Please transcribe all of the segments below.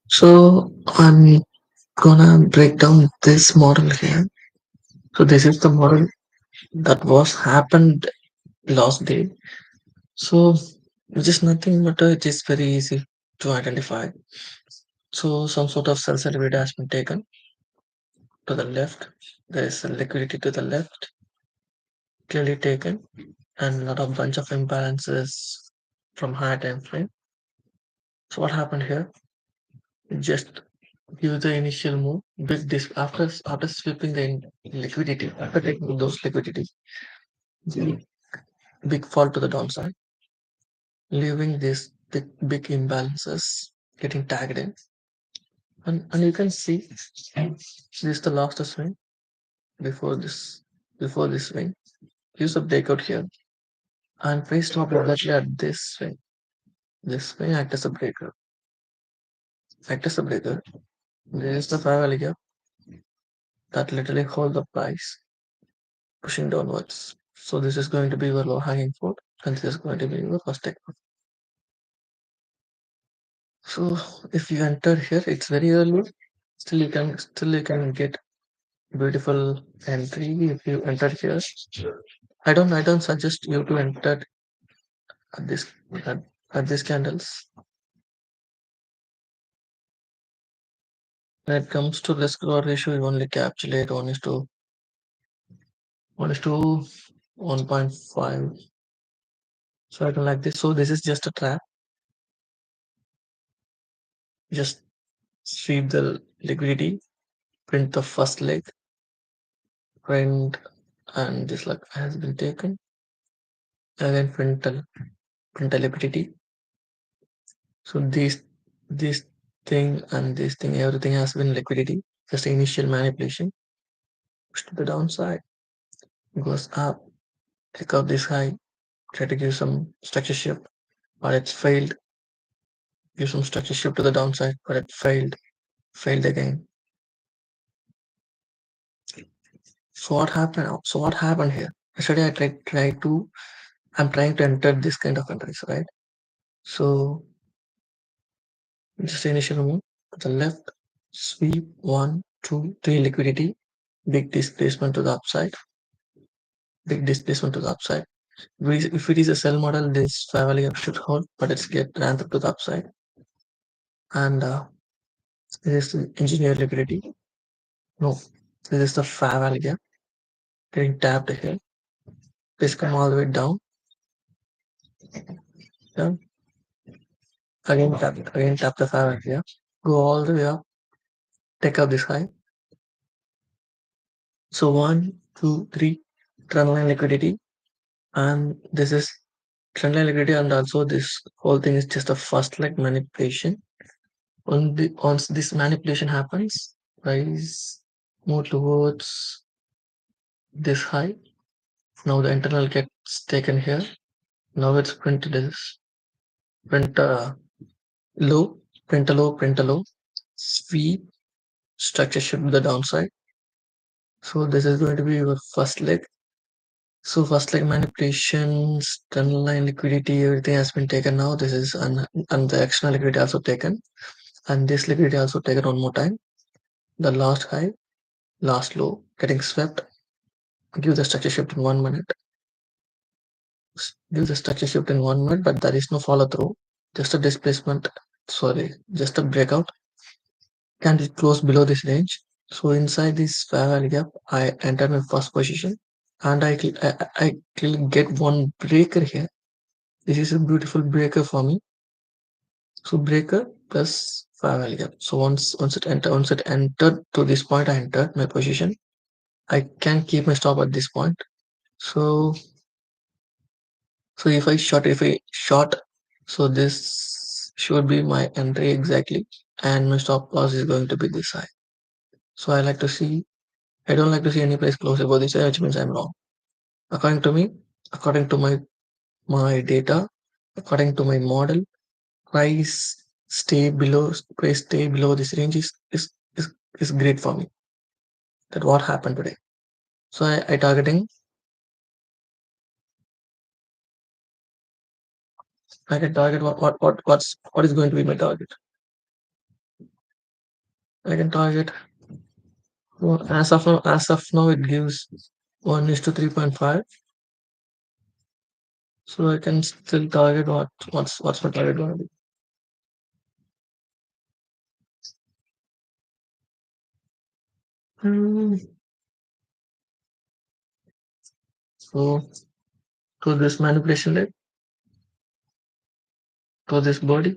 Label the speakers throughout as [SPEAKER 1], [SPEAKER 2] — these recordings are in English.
[SPEAKER 1] So I'm gonna break down this model here. So this is the model that was happened last day. So which is nothing but it is very easy to identify. So some sort of cell cell has been taken to the left. There is a liquidity to the left, clearly taken, and a lot of bunch of imbalances from higher time frame. So what happened here? Just give the initial move, big this after sweeping the liquidity, after taking those liquidity, the big fall to the downside, leaving these big imbalances getting tagged in. And you can see this is the last swing before this swing. Use a breakout here and face stop exactly at this swing. This swing act as a breaker. Act as a breaker. There is the parallel gap that literally hold the price pushing downwards. So this is going to be your low hanging fruit, and this is going to be your first take. So if you enter here, it's very early. Still you can get beautiful entry if you enter here. I don't suggest you to enter at this at these candles. When it comes to risk reward ratio, you only calculate 1 is to 1.5. So I don't like this. So this is just a trap. Just sweep the liquidity, print the first leg, print, and this leg has been taken. Again print the liquidity. So this thing and this thing, everything has been liquidity. Just initial manipulation. Push to the downside, goes up, take out this high, try to give some structure shift, but it's failed. give some structure shift to the downside, but it failed again. So what happened? So what happened here? Yesterday I I'm trying to enter this kind of entries, right? So just initial move to the left, sweep one, two, three liquidity, big displacement to the upside, big displacement to the upside. If it is a sell model, this fair value gap should hold, but it's get ramped up to the upside. And this is engineer liquidity. No, this is the fair value gap getting tapped here. Please come all the way down. Down. Again tap the fair value gap. Go all the way up. Take up this high. So one, two, three, trend line liquidity, and this is trend line liquidity, and also this whole thing is just a first leg manipulation. Once this manipulation happens, price move towards this high. Now the internal gets taken here. Now it's printed as print low, print a low, print a low, sweep, structure shift to the downside. So this is going to be your first leg. So first leg manipulations, trend line liquidity, everything has been taken now. This is and the external liquidity also taken, and this liquidity also taken one more time. The last high, last low, getting swept. Give the structure shift in 1 minute. Give the structure shift in 1 minute, but there is no follow through. Just a displacement. Sorry, just a breakout. Can it close below this range? So inside this fair value gap, I enter my first position, and I get one breaker here. This is a beautiful breaker for me. So breaker plus fair value gap. So once it entered to this point, I entered my position. I can keep my stop at this point. So if I short, so this should be my entry exactly, and my stop loss is going to be this high. So I don't like to see any price close above this high, which means I'm wrong. According to me, according to my data, according to my model, price price stay below this range is great for me. That what happened today. So I targeting I can target what is going to be my target. I can target well, as of now it gives 1:3.5. So I can still target what's my target gonna be. Hmm, So to this manipulation leg, to this body.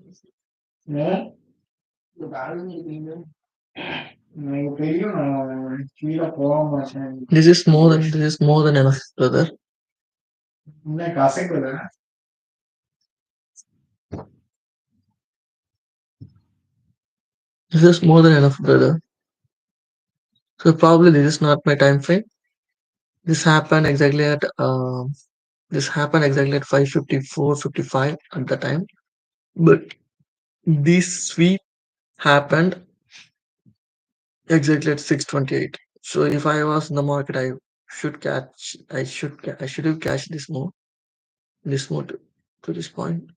[SPEAKER 1] This is more than enough, brother. This is more than enough, brother. So probably this is not my time frame. This happened exactly at 5:54, 55 at the time. But this sweep happened exactly at 6:28. So if I was in the market, I should have catched this move to this point,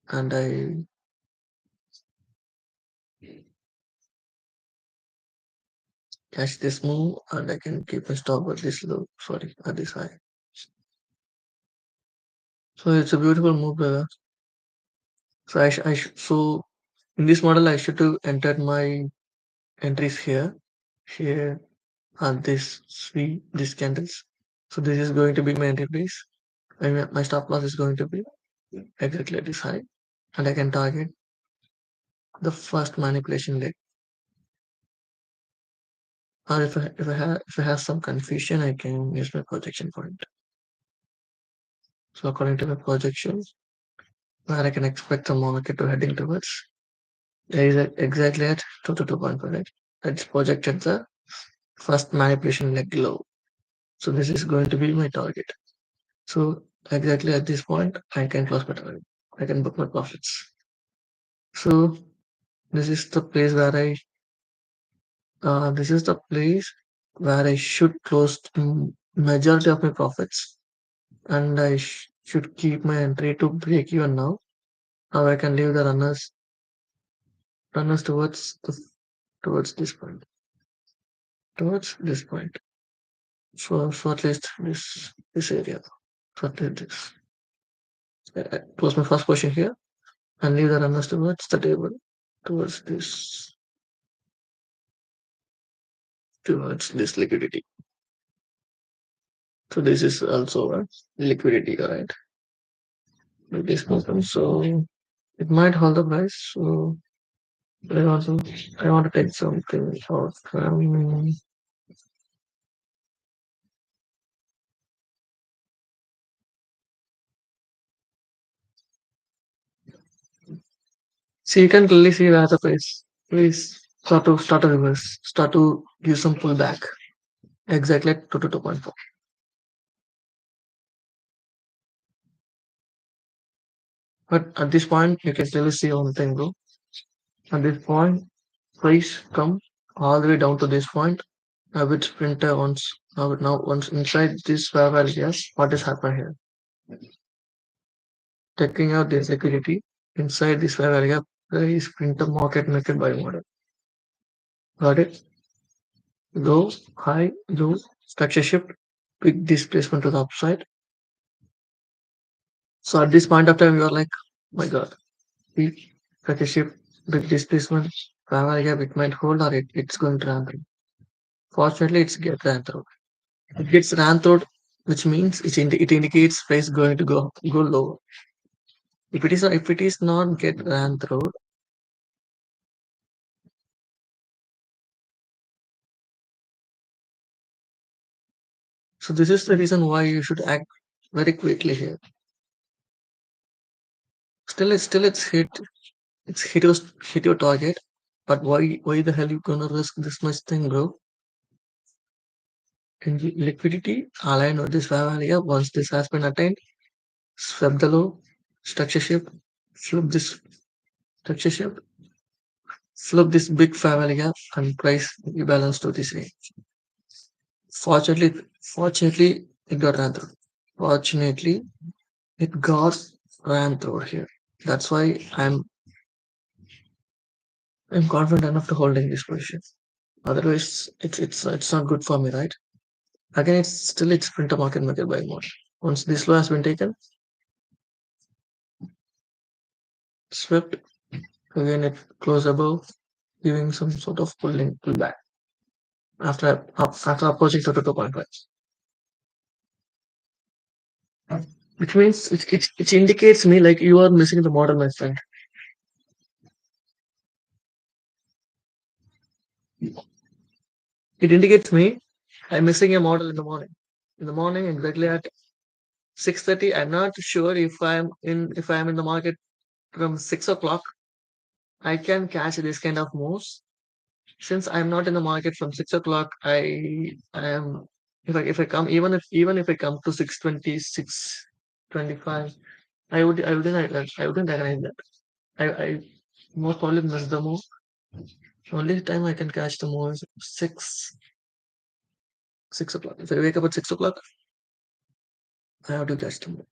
[SPEAKER 1] and I catch this move, and I can keep a stop at this low. Sorry, at this high. So it's a beautiful move, brother. So in this model, I should have entered my entries here, and these candles. So this is going to be my entry price. And my stop loss is going to be exactly at this high, and I can target the first manipulation leg. Or if I have some confusion, I can use my projection point. So according to my projections, where I can expect the market to heading towards, there is exactly at 2 to 2.5. It's projected the first manipulation leg low. So this is going to be my target. So exactly at this point, I can close my target. I can book my profits. So this is the place where this is the place where I should close majority of my profits, and I should keep my entry to break even now. Now I can leave the runners towards this point, towards this point. So at least this area. So at least this. Close my first position here and leave the runners towards the table, towards this liquidity. So this is also a liquidity, right? With this person. So it might hold the price. So I want to take something out from. See, you can clearly see where the price. Please start to reverse. Start to give some pullback. Exactly at 2 to 2.4. But at this point, you can clearly see one thing, bro. At this point, price come all the way down to this point. I will sprinter once inside this fair value, yes, what is happening here? Taking out this liquidity inside this fair value, price printer market maker buy model. Got it? Low, high, low, structure shift, big displacement to the upside. So at this point of time, you are like, my God, big structure shift, big displacement, fair value, it might hold or it's going to run. Fortunately, it's get ran through. It gets ran through, which means it indicates price going to go low. If it is not get ran through, so this is the reason why you should act very quickly here. Still it's hit your target, but why the hell you gonna risk this much thing, bro? And liquidity aligned with this fair value. Once this has been attained, swap the low, structure shift, flip this structure shift, flip this big fair value gap, and price rebalance to this range. Fortunately, it got ran through. Fortunately, it got ran through here. That's why I'm confident enough to holding this position. Otherwise, it's not good for me, right? Again, it's printer market maker buy mode. Once this low has been taken, swept again it closed above, giving some sort of pullback after approaching to 2.5, which means it indicates me like you are missing the model, my friend. It indicates me I'm missing a model in the morning. In the morning, exactly at 6:30, I'm not sure if I'm in the market from 6 o'clock. I can catch this kind of moves. Since I'm not in the market from 6 o'clock, I am if I come even if I come to 6:20, 6:25, I wouldn't recognize that. I most probably miss the move. Only time I can catch the move is 6 o'clock. If I wake up at 6 o'clock, I have to catch the move.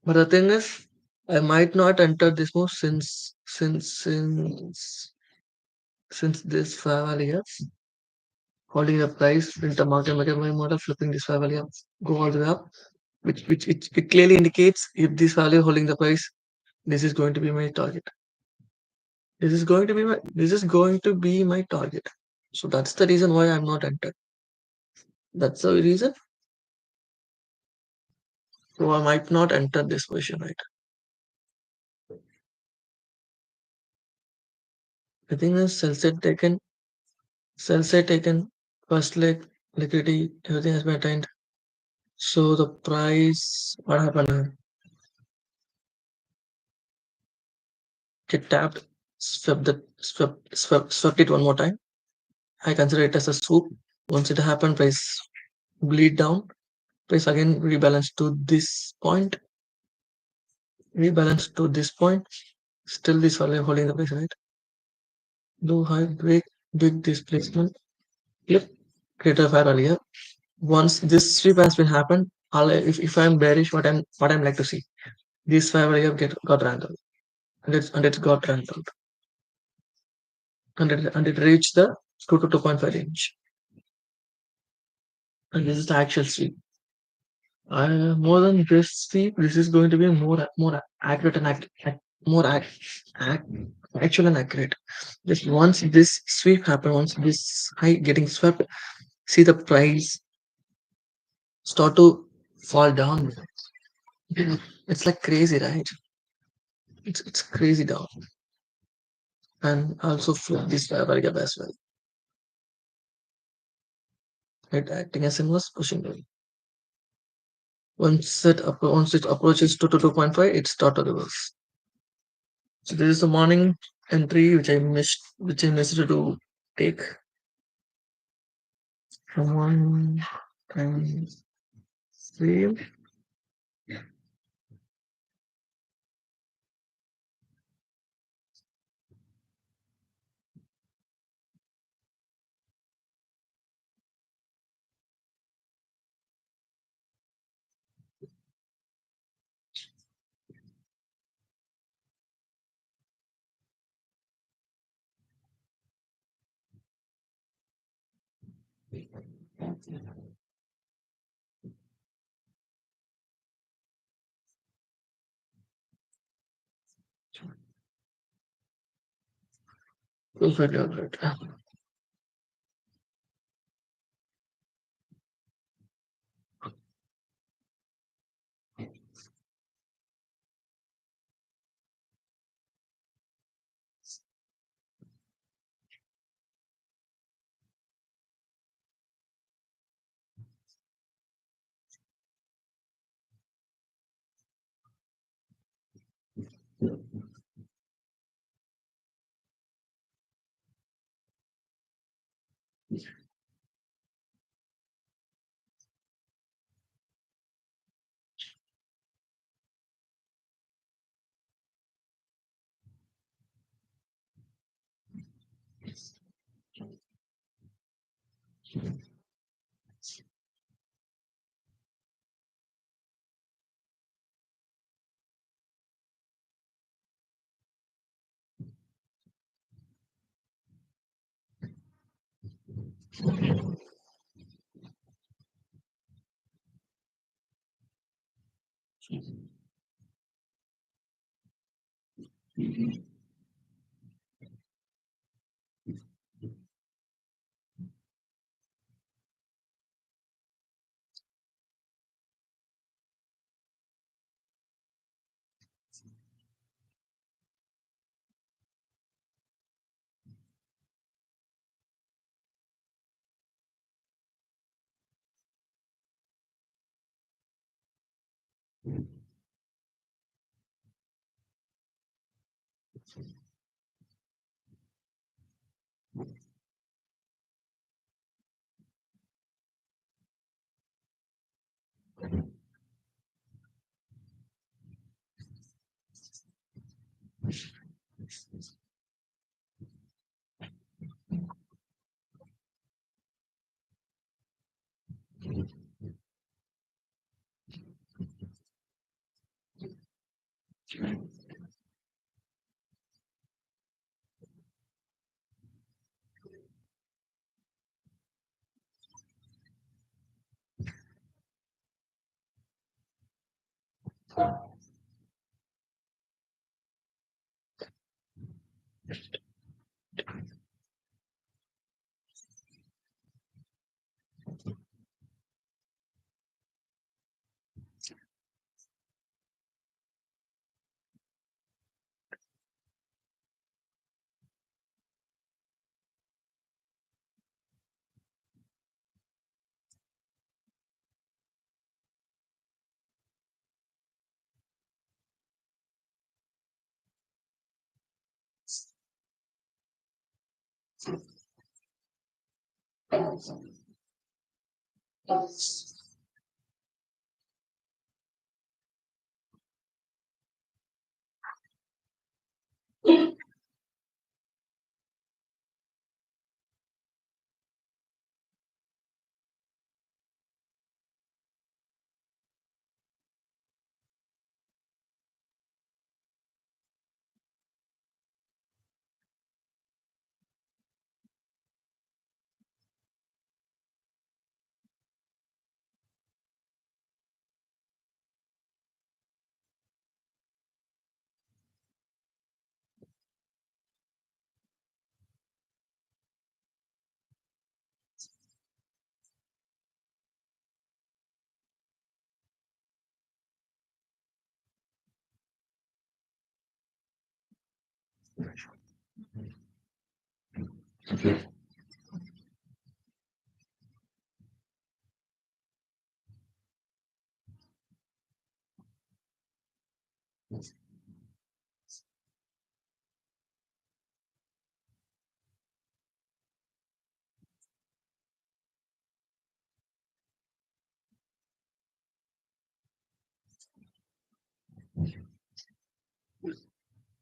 [SPEAKER 1] But the thing is, I might not enter this move since this fair value is holding the price with the market my model flipping this fair value up, go all the way up, which it clearly indicates if this value holding the price, this is going to be my target. This is going to be my target. So that's the reason why I'm not entered. That's the reason. So I might not enter this position, right? I think the sell side taken, first leg, liquidity, everything has been attained. So the price, what happened here? Get tapped, swept it one more time. I consider it as a swoop. Once it happened, price bleed down. Price again rebalance to this point. Rebalance to this point. Still this variable holding the place, right? Do I break big displacement? Yep. Greater variable. Once this sweep has been happened, if I'm bearish, what I'm like to see, this variable get got random, and it got random, and it reached the 2 to 2.5 range, and this is the actual sweep. More than this sweep, this is going to be more accurate and more ac- actual and accurate. Just once this sweep happen, once this high getting swept, see the price start to fall down. It's like crazy, right? It's crazy down, and also flip this fiber gap as well. It acting as inverse pushing down. Once it approaches 2 to 2.5, it start to reverse. So this is the morning entry which I missed to take from one time frame. Perfectly all right.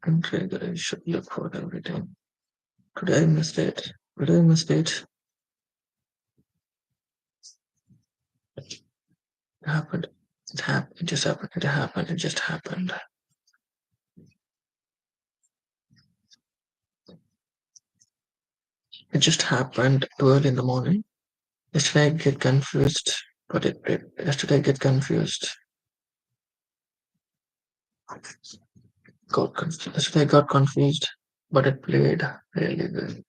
[SPEAKER 1] Country that I should look for every time. Today I missed it. Today I missed it. It happened. It happened. It just happened. It happened. It just happened. It just happened early in the morning. Yesterday I get confused, but yesterday I get confused. Got confused. Yesterday I got confused, but it played really good.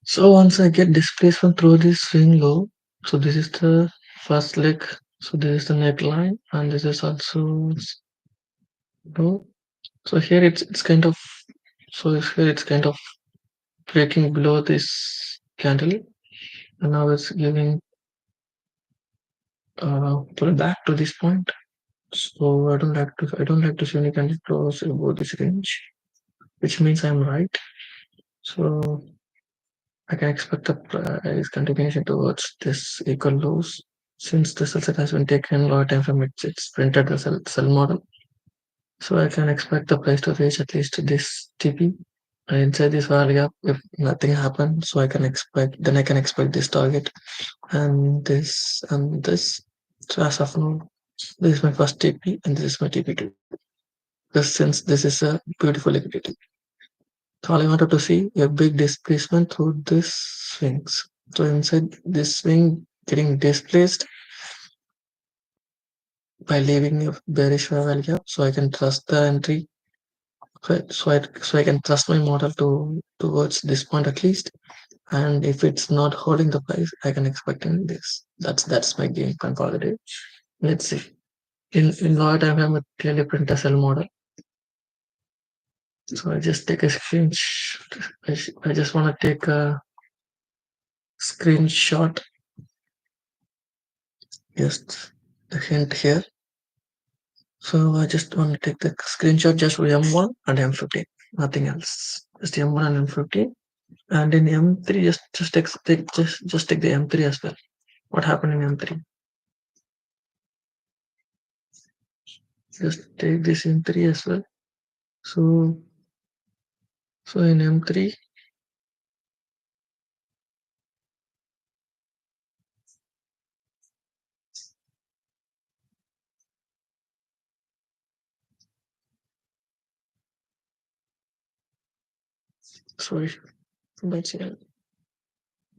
[SPEAKER 1] So once I get displacement through this swing low, so this is the first leg. So this is the neckline, and this is also low. So here it's kind of here it's kind of breaking below this candle, and now it's giving pull back to this point. So I don't like to see any kind of close above this range, which means I'm right. So I can expect the price continuation towards this equal lows. Since the sell set has been taken a lot of time from it's printed the sell model. So I can expect the price to reach at least this TP. And inside this value gap, if nothing happens, so I can expect this target and this and this. So as of now, this is my first TP and this is my TP2. Just since this is a beautiful liquidity. So all I wanted to see a big displacement through this swings. So inside this swing getting displaced by leaving a bearish value gap, so I can trust the entry. So I can trust my model towards this point at least. And if it's not holding the price, I can expect in this. That's my game plan for the day. Let's see. In what I have a clearly print a sell model. So I just take a screenshot. I just want to take a screenshot. Just the hint here. So I just want to take the screenshot just for M1 and M15, nothing else. Just M1 and M15. And in M3, just take the M3 as well. What happened in M3? Just take this M3 as well. So in M3, sorry, that's it.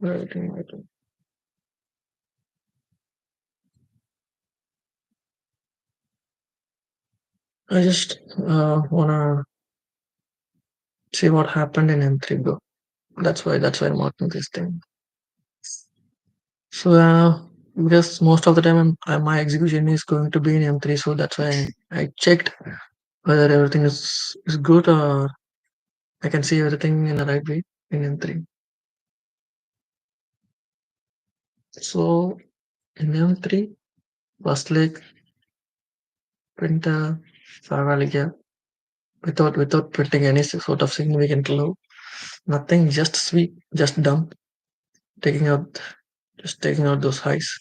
[SPEAKER 1] Writing. I just wanna see what happened in M3, bro. That's why I'm marking this thing. So because most of the time my execution is going to be in M3, so that's why I checked whether everything is good or I can see everything in the right way in M3. So in M3, first leg print a Favaliga without printing any sort of significant low. Nothing, just sweep, just dump, taking out taking out those highs.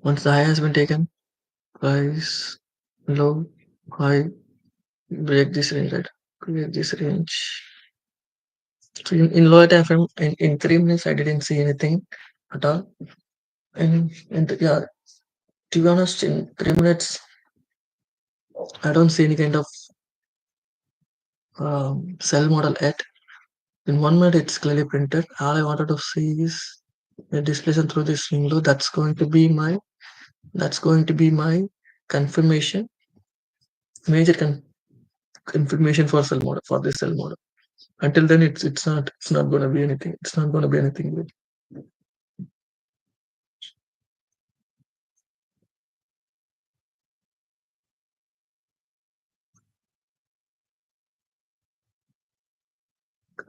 [SPEAKER 1] Once the high has been taken, price low, high, break this range, right? Break this range. So in lower time frame, in 3 minutes, I didn't see anything at all. And yeah, to be honest, in 3 minutes, I don't see any kind of sell model yet. In 1 minute, it's clearly printed. All I wanted to see is the displacement through this window. That's going to be my confirmation, major confirmation for sell model for this sell model. Until then, it's not gonna be anything. It's not gonna be anything good.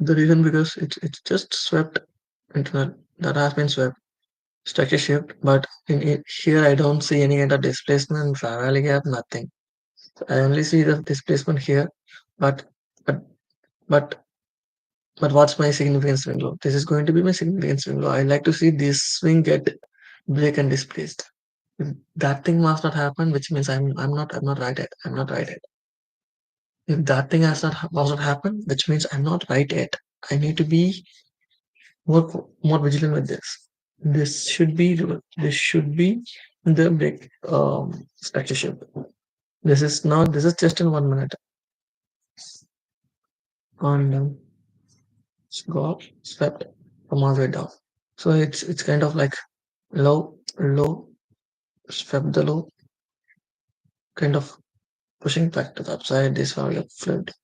[SPEAKER 1] The reason because it's just swept internet that has been swept structure shift, but in here I don't see any kind of displacement, fair value gap, nothing. So I only see the displacement here, but but but but what's my significance swing low? This is going to be my significance swing low. I like to see this swing get break and displaced. If that thing must not happen, which means I'm not right at I'm not right at. If that thing must not happen, which means I'm not right at. I need to be more vigilant with this. This should be the big structure shift. This is just in 1 minute and it's got swept from all the way down. So it's kind of like low, swept the low, kind of pushing back to the upside. This value gap flipped.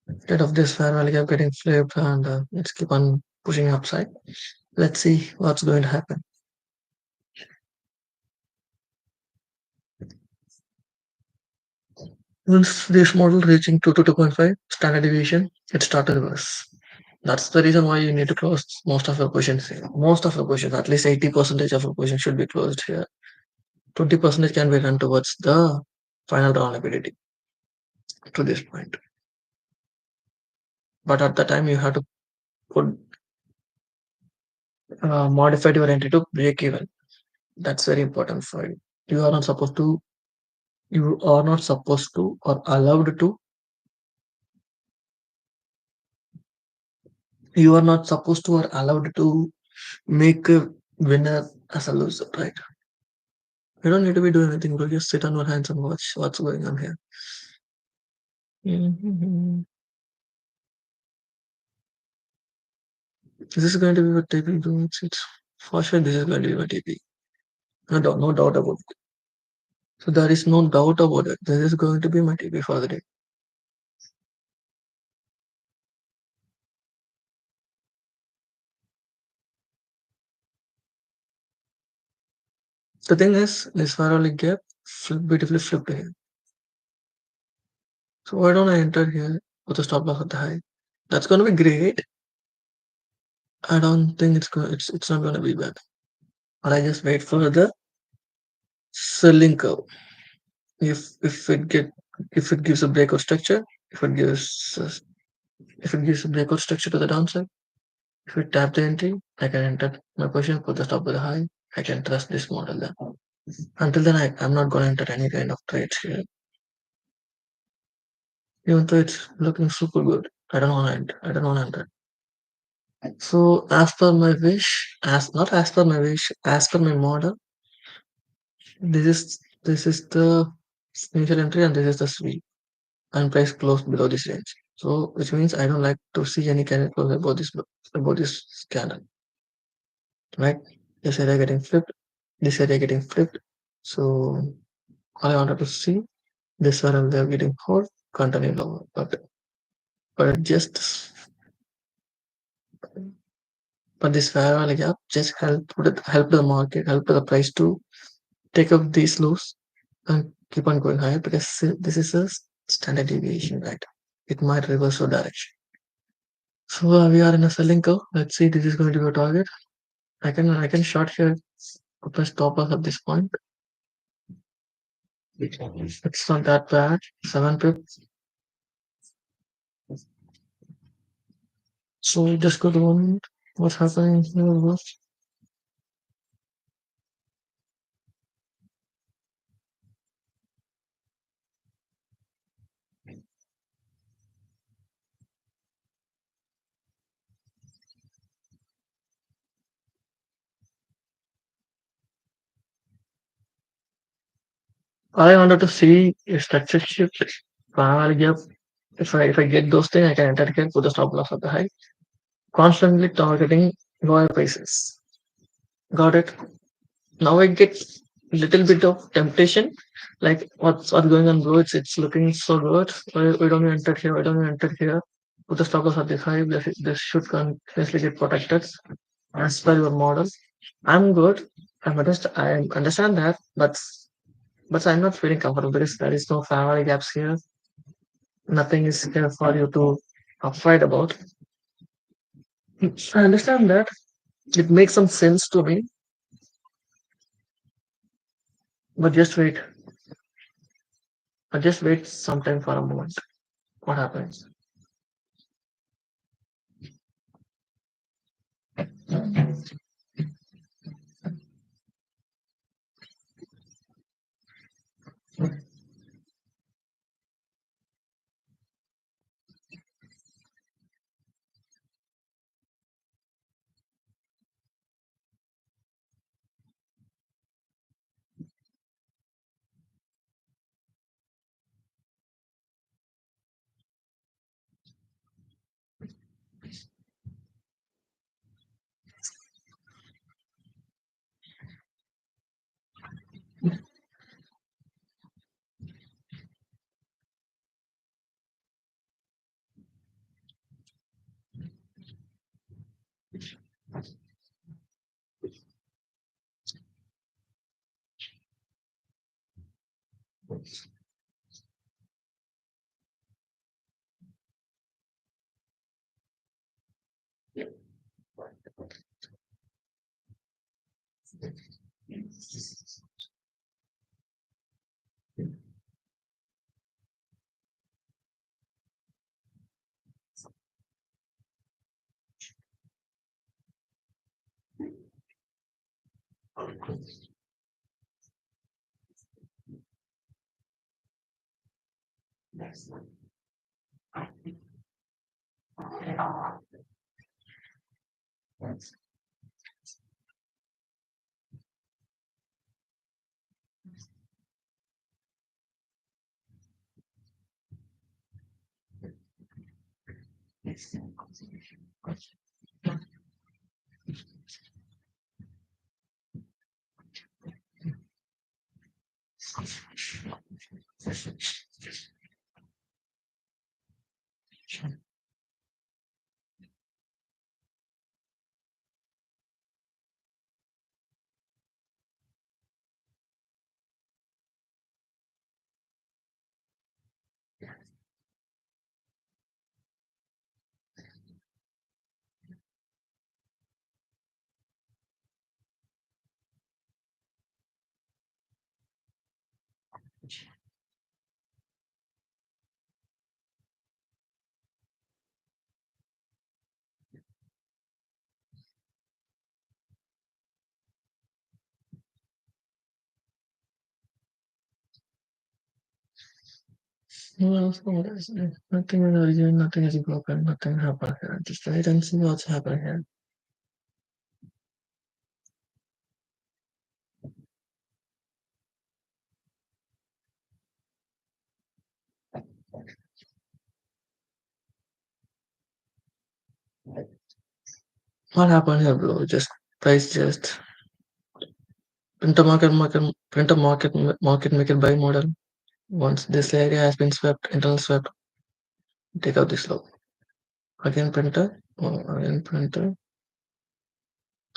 [SPEAKER 1] Instead of this fair value gap getting flipped and let's keep on pushing upside. Let's see what's going to happen. Once this model reaching 2 to 2.5 standard deviation, it started to reverse. That's the reason why you need to close most of your positions here. Most of your positions, at least 80% of your positions should be closed here. 20% can be run towards the final round liquidity to this point. But at the time, you have to put modified your entry to break even. That's very important for you. You are not supposed to. You are not supposed to or allowed to. You are not supposed to or allowed to make a winner as a loser, right? You don't need to be doing anything, bro. Just sit on your hands and watch what's going on here. Mhm. This is going to be what TP do. It's for sure. This is going to be what TP. No doubt about it. So there is no doubt about it. This is going to be my TP for the day. The thing is, this Faroli gap beautifully flipped here. So why don't I enter here with a stop loss at the high? That's going to be great. I don't think it's not going to be bad. But I just wait for the selling curve. If it get if it gives a breakout structure, if it gives us if it gives a breakout structure to the downside, if we tap the entry, I can enter my position, put the stop with a high. I can trust this model then. Until then, I'm not going to enter any kind of trades here, even though it's looking super good. I don't want to enter. I don't want to enter. So as per my wish, as not as per my wish, as per my model, this is the initial entry and this is the sweep and price closed below this range. So which means I don't like to see any candle close about this candle, right? This area getting flipped, this area getting flipped. So all I wanted to see this area they're getting hold, continue lower, but it just but this fair value gap just help the market, help the price to take up these lows and keep on going higher because this is a standard deviation, right? It might reverse your direction. So we are in a selling curve. Let's see, this is going to be a target. I can short here, put my stop loss at this point. It's not that bad. 7 pips. So just go to one. What's happening here was I wanted to see a structure shift. I'll give if I get those things, I can enter again, put the stop loss at the high. Constantly targeting lower prices. Got it. Now I get little bit of temptation. Like what's going on, bro? It's looking so good. Why don't you enter here? Why don't you enter here? With the stock loss at the high, this should continuously get protected as per your model. I'm good. I understand that, but I'm not feeling comfortable. There is no family gaps here. Nothing is here for you to fight about. I understand that. It makes some sense to me, but just wait some time for a moment. What happens? Well, so nothing is urgent, nothing is broken, nothing happened here. Just wait and see what's happening here. What happened here, bro? Just price just print a market maker buy model. Once this area has been swept, internal swept, take out this low. Again printer,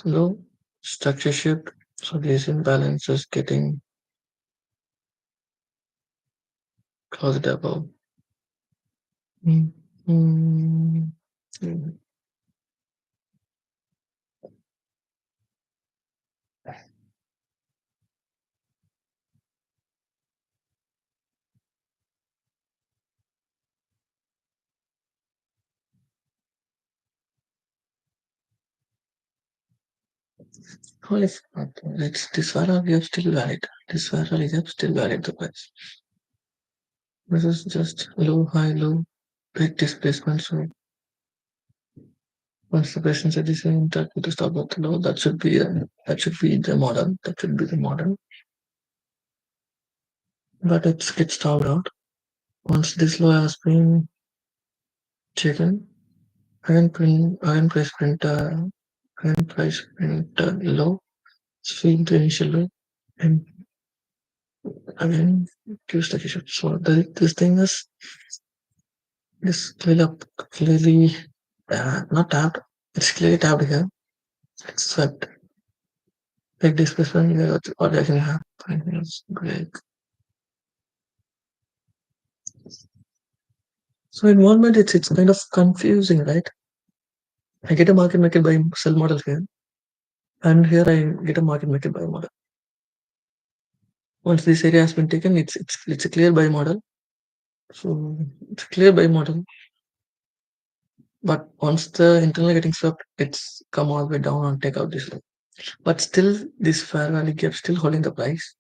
[SPEAKER 1] low, structure shift. So this imbalance is getting closed above. Mm, mm, mm. Holy fuck, it's this Vara gap still valid. This Vara gap still valid the price. This is just low, high, low, big displacement. So once the patient said this interact with the stop at the low, that should be the model. That should be the model. But it gets stopped out. Once this low has been taken, iron price print low, swing the initial low, and again, use the issue. So this thing is This clearly, clearly not tapped. It's clearly tapped here. It's swept. Like displacement, what I can have. Break. So in one minute, it's kind of confusing, right? I get a market maker by sell model here, and here I get a market maker by model. Once this area has been taken, it's a clear buy model. So it's clear buy model. But once the internal getting swept, it's come all the way down and take out this low. But still, this fair value gap still holding the price,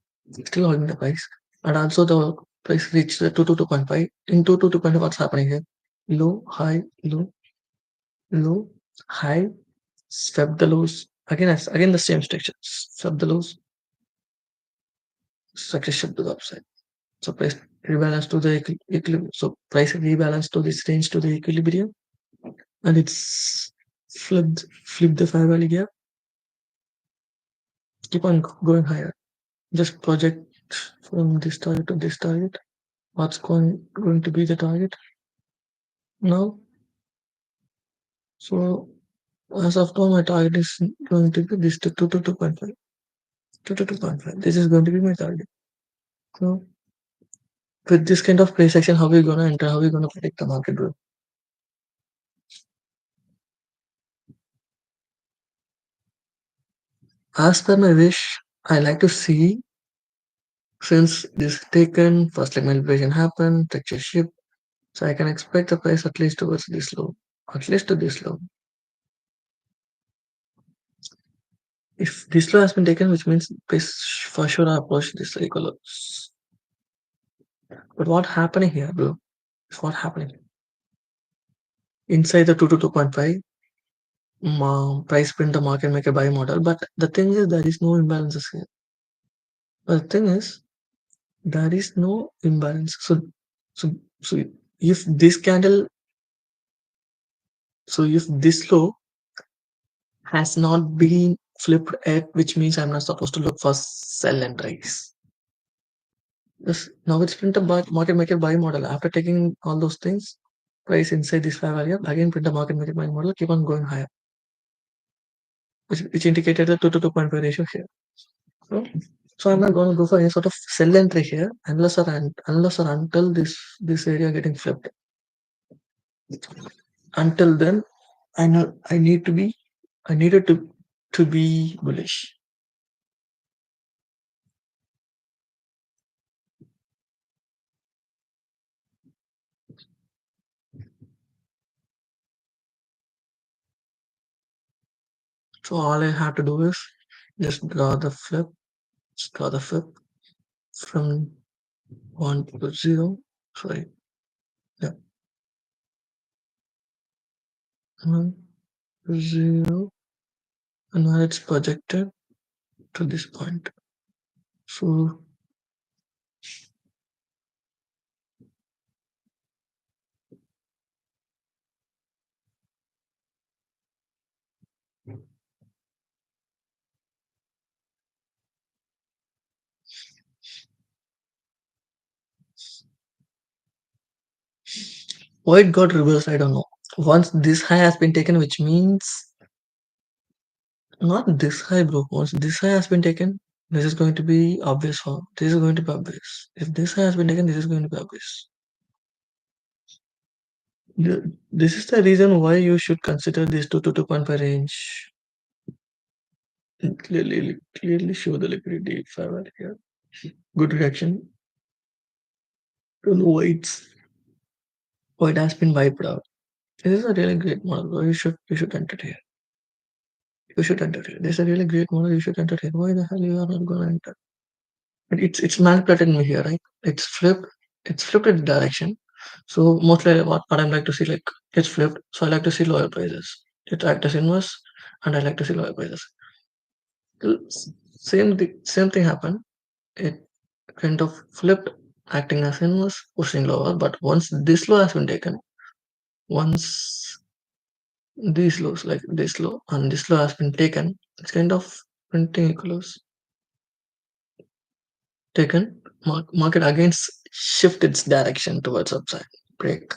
[SPEAKER 1] still holding the price, and also the price reached the 2 to 2.5. In 2 to 2.5, what's happening here? Low, high, low, low, high, swept the lows. Again the same structure. Swept the lows, structure shift to the upside. So price rebalance to the equilibrium. So price rebalance to this range to the equilibrium, and it's flipped the fair value gap. Keep on going higher. Just project from this target to this target. What's going to be the target now? So as of now, my target is going to be this to 2 to 2.5. 2 to 2.5. This is going to be my target. So with this kind of price action, how are we gonna enter? How are we gonna predict the market growth? As per my wish, I like to see since this taken first like manipulation happen, structure shift, so I can expect the price at least towards this low, at least to this low. If this low has been taken, which means price for sure I approach this equal. But what happening here, bro? Is what happening inside the 2 to 2.5 price print the market make a buy model. But the thing is, there is no imbalances here. But the thing is, there is no imbalance. So if this candle, so if this low has not been flipped yet, which means I'm not supposed to look for sell and rise. Yes, now it's print a market maker buy model. After taking all those things, price inside this fair value, again print a market maker buy model, keep on going higher, which indicated the 2 to 2.5 ratio here. So, so I'm not going to go for any sort of sell entry here unless or until this area getting flipped. Until then, I know I needed to be bullish. So all I have to do is just draw the flip from 1 to 0. Sorry, yeah, 1 to 0, and now it's projected to this point. So why it got reversed, I don't know. Once this high has been taken, which means not this high, bro. Once this high has been taken, this is going to be obvious for this is going to be obvious. If this high has been taken, this is going to be obvious. This is the reason why you should consider this 2 to 2.5 range. Clearly show the liquidity favor here. Good reaction. Don't know why it has been wiped out. This is a really great model. You should enter here. You should enter here. This is a really great model. You should enter here. Why the hell you are not gonna enter? But it's manipulated me here, right? It's flipped in direction. So mostly what I like to see like it's flipped. So I like to see lower prices. It acts as inverse, and I like to see lower prices. Same thing happened. It kind of flipped, acting as inverse, pushing lower. But once this low has been taken, once these lows like this low and this low has been taken, it's kind of printing equals taken. Market again shift its direction towards upside break.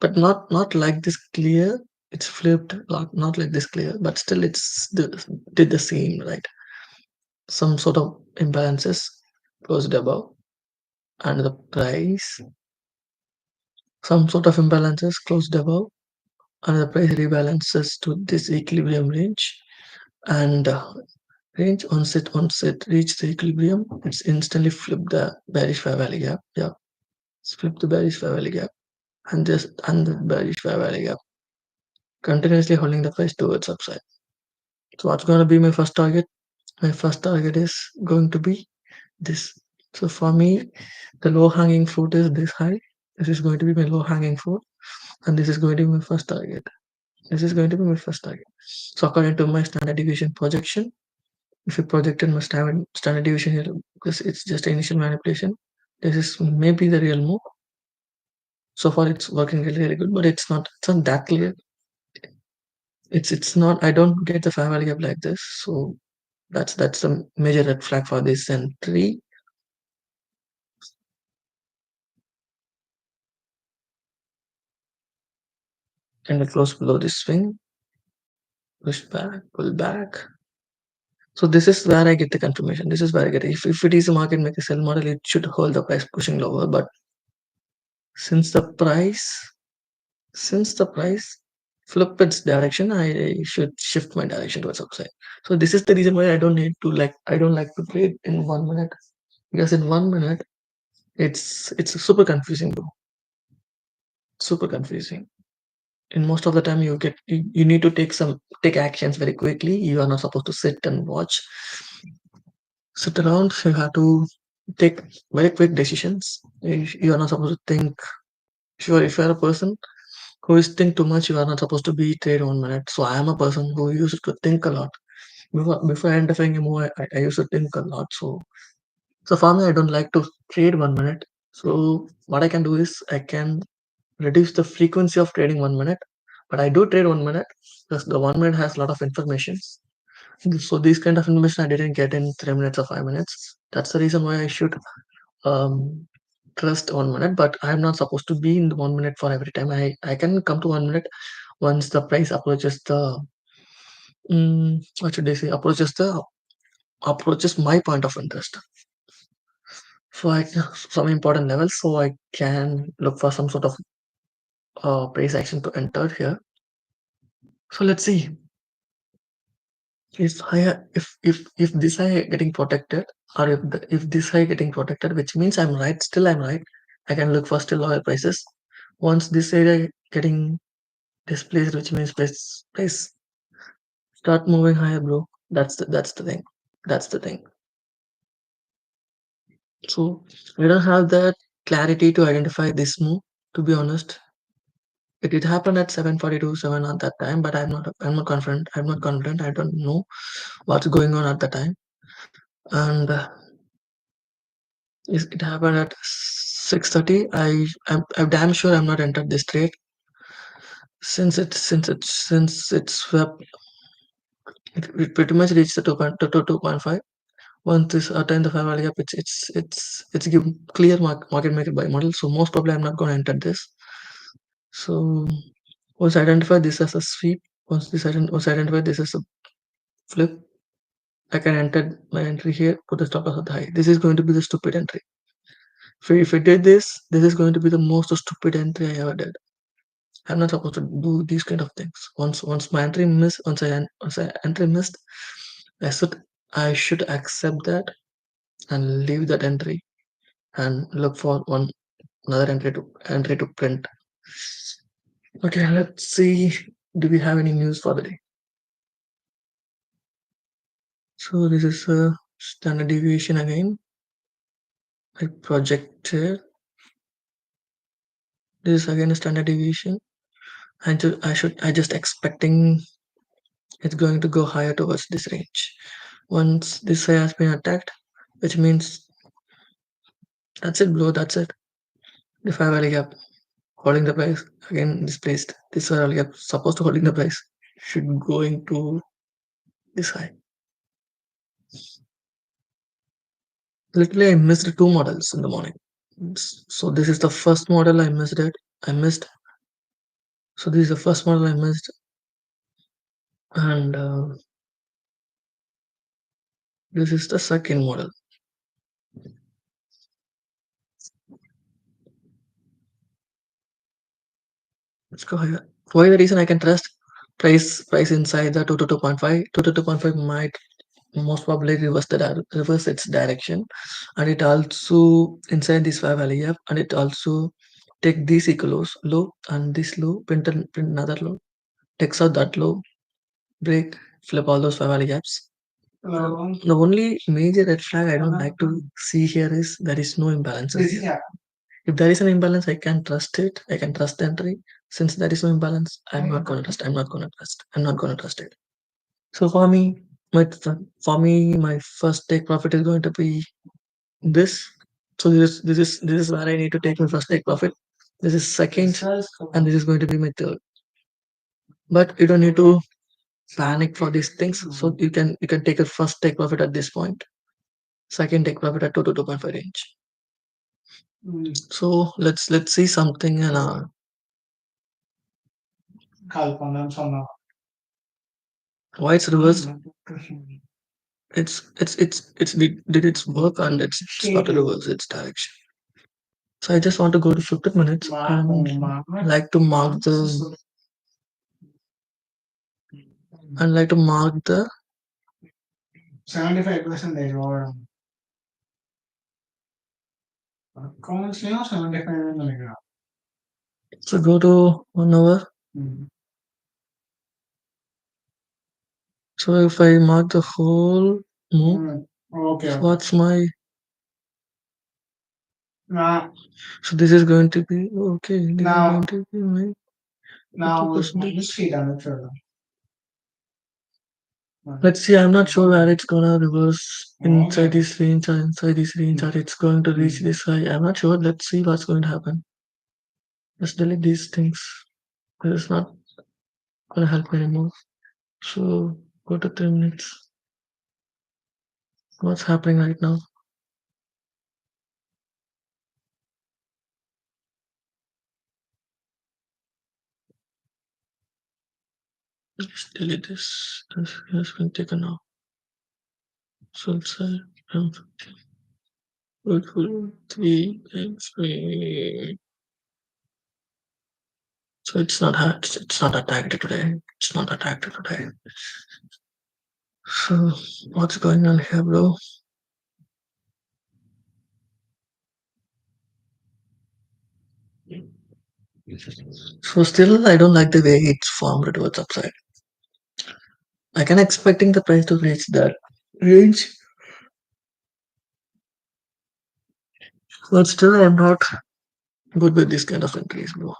[SPEAKER 1] but not like this clear. It's flipped, not like this clear, but still did the same, right? Some sort of imbalances closed above, and the price, some sort of imbalances closed above, and the price rebalances to this equilibrium range. And range once it reach the equilibrium, it's instantly flipped the bearish fair value gap. Yeah, it's flipped the bearish fair value gap, and the bearish fair value gap, continuously holding the price towards upside. So what's going to be my first target? My first target is going to be this. So for me, the low hanging fruit is this high. This is going to be my low hanging fruit, and this is going to be my first target. This is going to be my first target. So according to my standard deviation projection, if you projected my standard deviation here, because it's just initial manipulation, this is maybe the real move. So far, it's working really, really good, but it's not that clear. It's not. I don't get the fair value gap like this. So that's a major red flag for this. And three, and it close below this swing, push back, pull back. So this is where I get the confirmation. This is where I get it. If it is a market maker sell model, it should hold the price pushing lower. But since the price since the price flip its direction, I should shift my direction towards upside. So this is the reason why I don't like to trade in 1 minute, because in 1 minute it's super confusing, bro. Super confusing. In most of the time you need to take actions very quickly. You are not supposed to sit and watch, sit around. You have to take very quick decisions. You are not supposed to think. Sure, if you are a person who is think too much, you are not supposed to be trade 1 minute. So I am a person who used to think a lot. Before identifying a move, I used to think a lot. So for me, I don't like to trade 1 minute. So what I can do is I can reduce the frequency of trading 1 minute. But I do trade 1 minute because the 1 minute has a lot of information. So these kind of information I didn't get in 3 minutes or 5 minutes. That's the reason why I should um, trust 1 minute. But I'm not supposed to be in the 1 minute for every time. I can come to 1 minute once the price approaches the what should I say, approaches my point of interest. So some important levels, so I can look for some sort of price action to enter here. So let's see if higher if this high getting protected, or if this high getting protected, which means I'm right. Still I'm right. I can look for still lower prices. Once this area getting displaced, which means price start moving higher, bro. That's the thing. That's the thing. So I don't have that clarity to identify this move. To be honest, it did happen at 7:42, 7 at that time, but I'm not confident. I'm not confident. I don't know what's going on at the time, and it happened at 6:30. I'm damn sure I'm not entered this trade since it swept. It pretty much reached the 2.5. Once this attain the fair value gap, it's give clear market maker buy model. So most probably I'm not going to enter this. So once identify this as a sweep, once identify this as a flip, I can enter my entry here, put the stop loss at the high. This is going to be the stupid entry. If I did this, this is going to be the most stupid entry I ever did. I'm not supposed to do these kind of things. Once my entry missed, once I entry missed, I should accept that and leave that entry and look for another entry to print. Okay, let's see. Do we have any news for the day? So this is a standard deviation again. I projected. This is again a standard deviation. I just expecting it's going to go higher towards this range. Once this high has been attacked, which means that's it, bro. That's it. The 5 value gap holding the price again displaced. This 5 value gap supposed to holding the price should going to this high. Literally, I missed two models in the morning. So this is the first model I missed it. I missed. So this is the first model I missed, and this is the second model. Let's go here. Why the reason I can trust price inside the 2 to 2.5? 2 to 2.5 might most probably reverse its direction, and it also inside this 5 value gap, and it also take this equals low and this low, print another low, takes out that low, break, flip all those 5 value gaps. The only major red flag I don't like to see here is there is no imbalances here. If there is an imbalance, I can trust it. I can trust the entry. Since there is no imbalance, I'm not gonna trust. I'm not gonna trust. I'm not gonna trust it. So my first take profit is going to be this. So this is where I need to take my first take profit. This is second, and this is going to be my third. But you don't need to panic for these things. So you can take a first take profit at this point. Second take profit at 2 to 2.5 range. So let's see something in why it's reversed. It's did its work and it's started reverse its direction. So I just want to go to 15 minutes and like to mark the and like to mark the 75% so go to 1 hour. So if I mark the whole move, so what's my so this is going to be okay. This is going to be my 50%. Let's see. I'm not sure where it's gonna reverse inside this range or inside this range, or it's going to reach this high. I'm not sure. Let's see what's going to happen. Let's delete these things. This is not gonna help me anymore. So go to 3 minutes. What's happening right now? Just delete this. This has been taken off. So it's three times three. So it's not hard. It's not attacked today. It's not attacked today. So what's going on here, bro? So still, I don't like the way it's formed towards upside. I can expecting the price to reach that range, but still, I'm not good with this kind of entries, bro.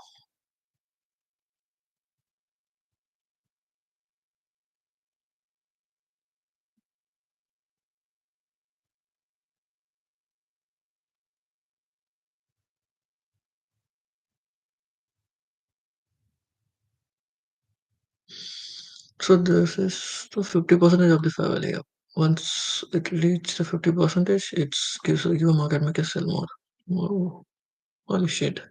[SPEAKER 1] So this is the 50% of the fair value. Once it reaches the 50%, it gives you a market maker sell more. Oh, holy shit.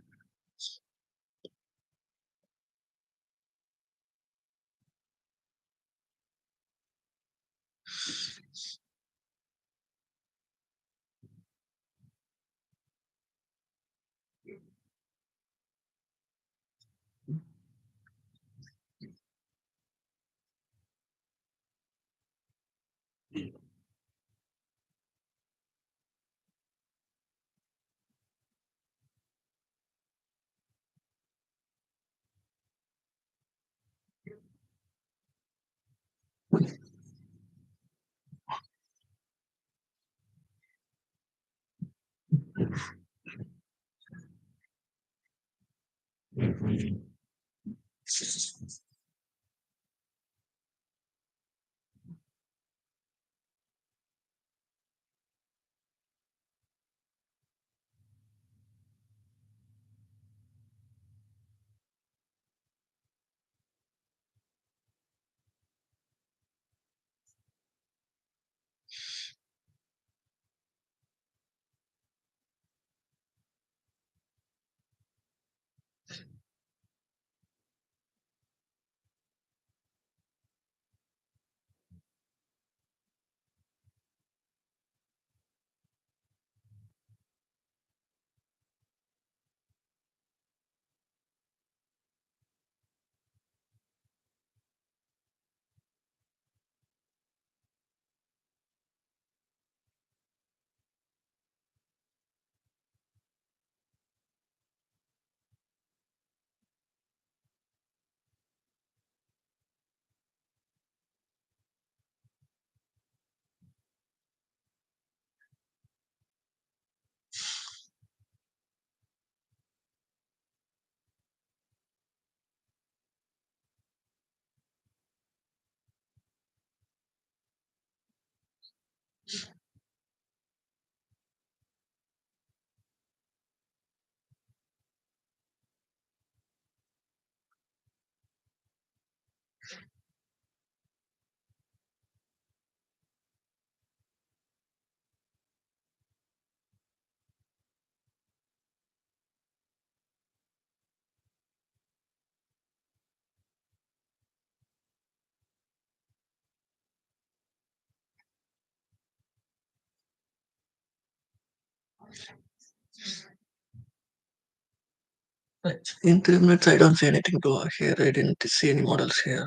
[SPEAKER 1] In 3 minutes, I don't see anything to here. I didn't see any models here.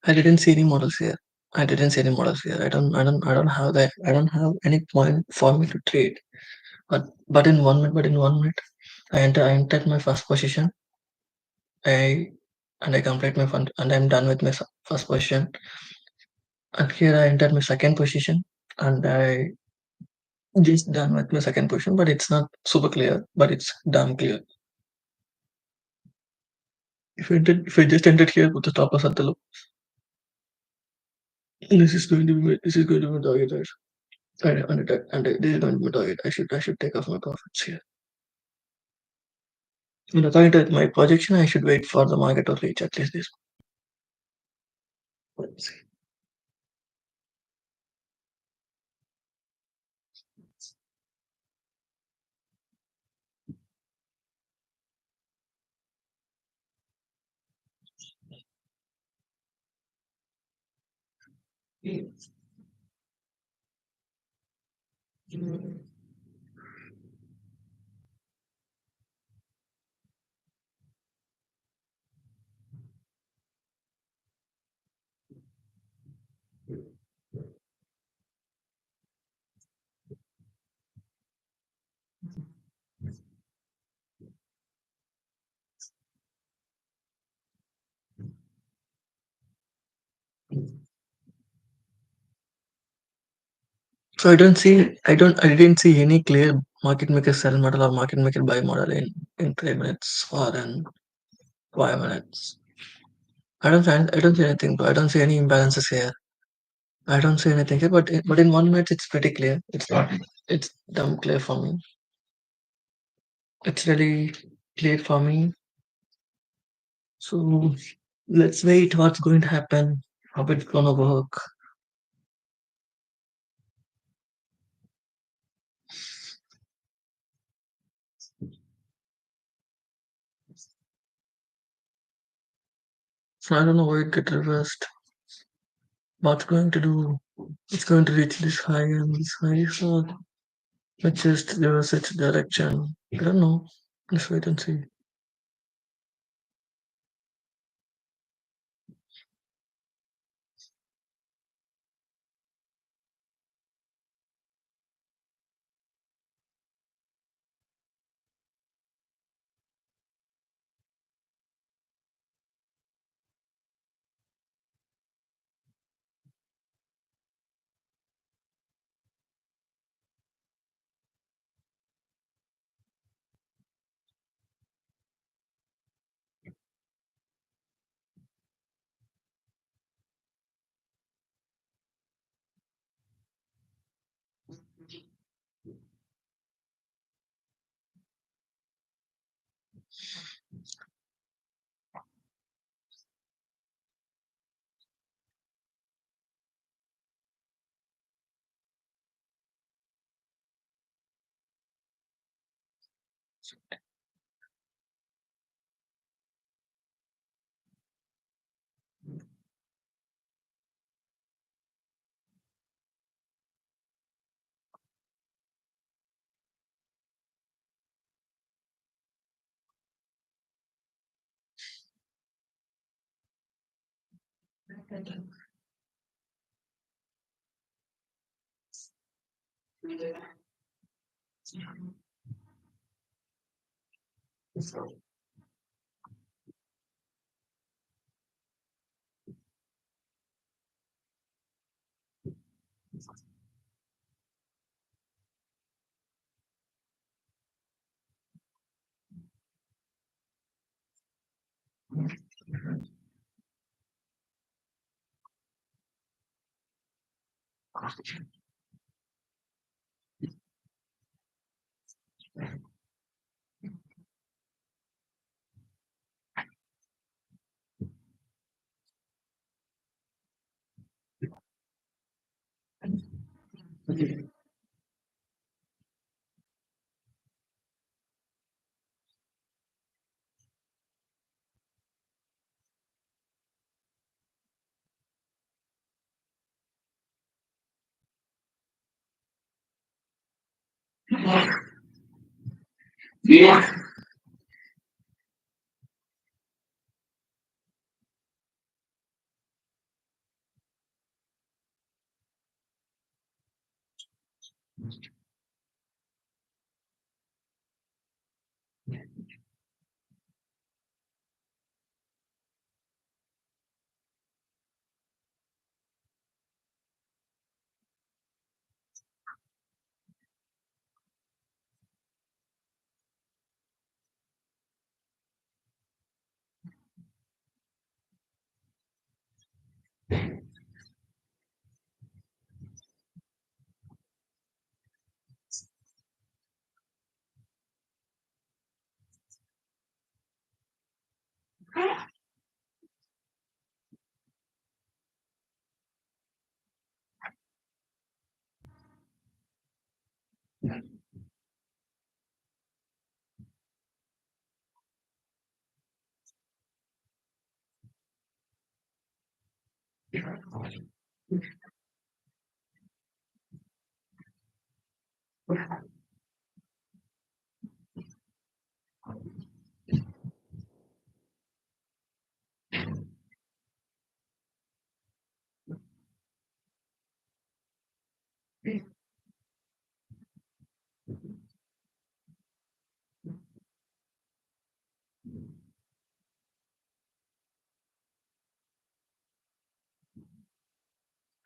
[SPEAKER 1] I didn't see any models here. I didn't see any models here. I don't have that. I don't have any point for me to trade. But in 1 minute, I entered my first position. I and I complete my fund and I'm done with my first position. And here I entered my second position and I just done with my second position, but it's not super clear, but it's damn clear. If I just entered here with the stop loss at the low, this is going to be target, right? And this is going to be target. I should take off my profits here. And according to my projection, I should wait for the market to reach at least this. Let's see. So I didn't see any clear market maker sell model or market maker buy model in 3 minutes or in 5 minutes. I don't see anything, but I don't see any imbalances here. I don't see anything here, but in 1 minute it's pretty clear. It's damn clear for me. It's really clear for me. So let's wait what's going to happen, how it's gonna work. So I don't know why it get reversed. What's going to do? It's going to reach this high and this high. So let's just reverse its direction. I don't know. Let's wait and see.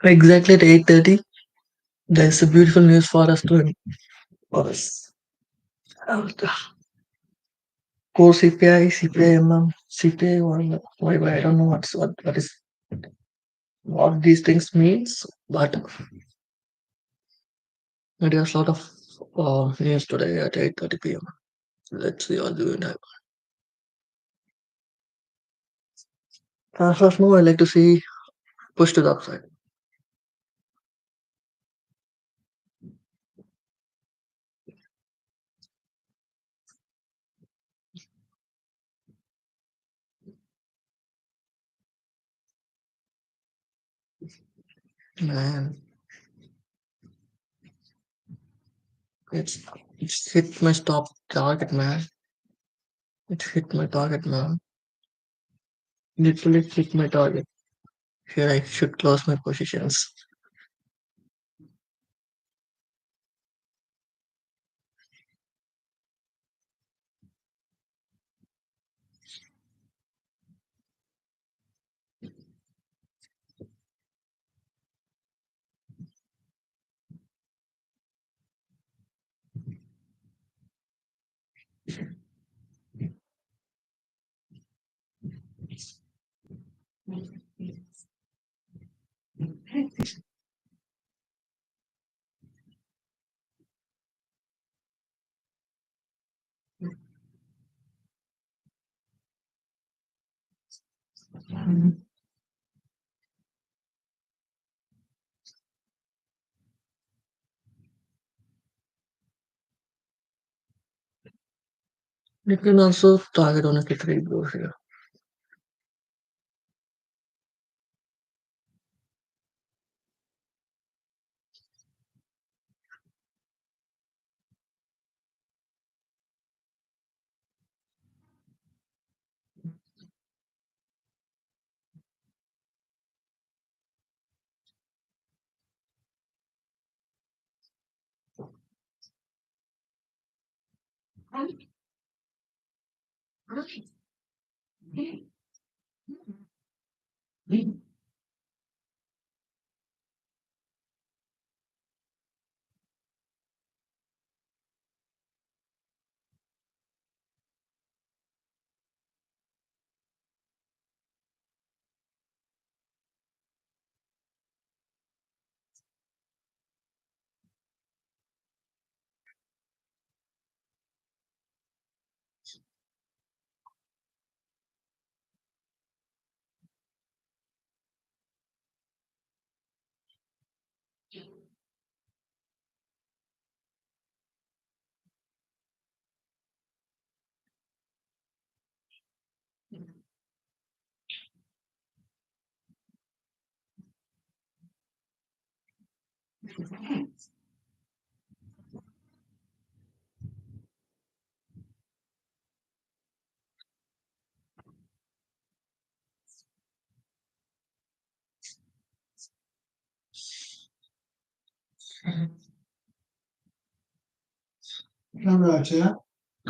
[SPEAKER 1] Exactly at 8:30, there's a beautiful news for us to for us. Core CPI, CPI, CPI, one, why, I don't know what these things means, but it is a lot of news today at 8:30 p.m. Let's see what do we have. First, no, I like to see push to the upside. Man, it's it's hit my stop target, man. It hit my target, man. Literally hit my target. Here I should close my positions. You can also target on a trade bro here.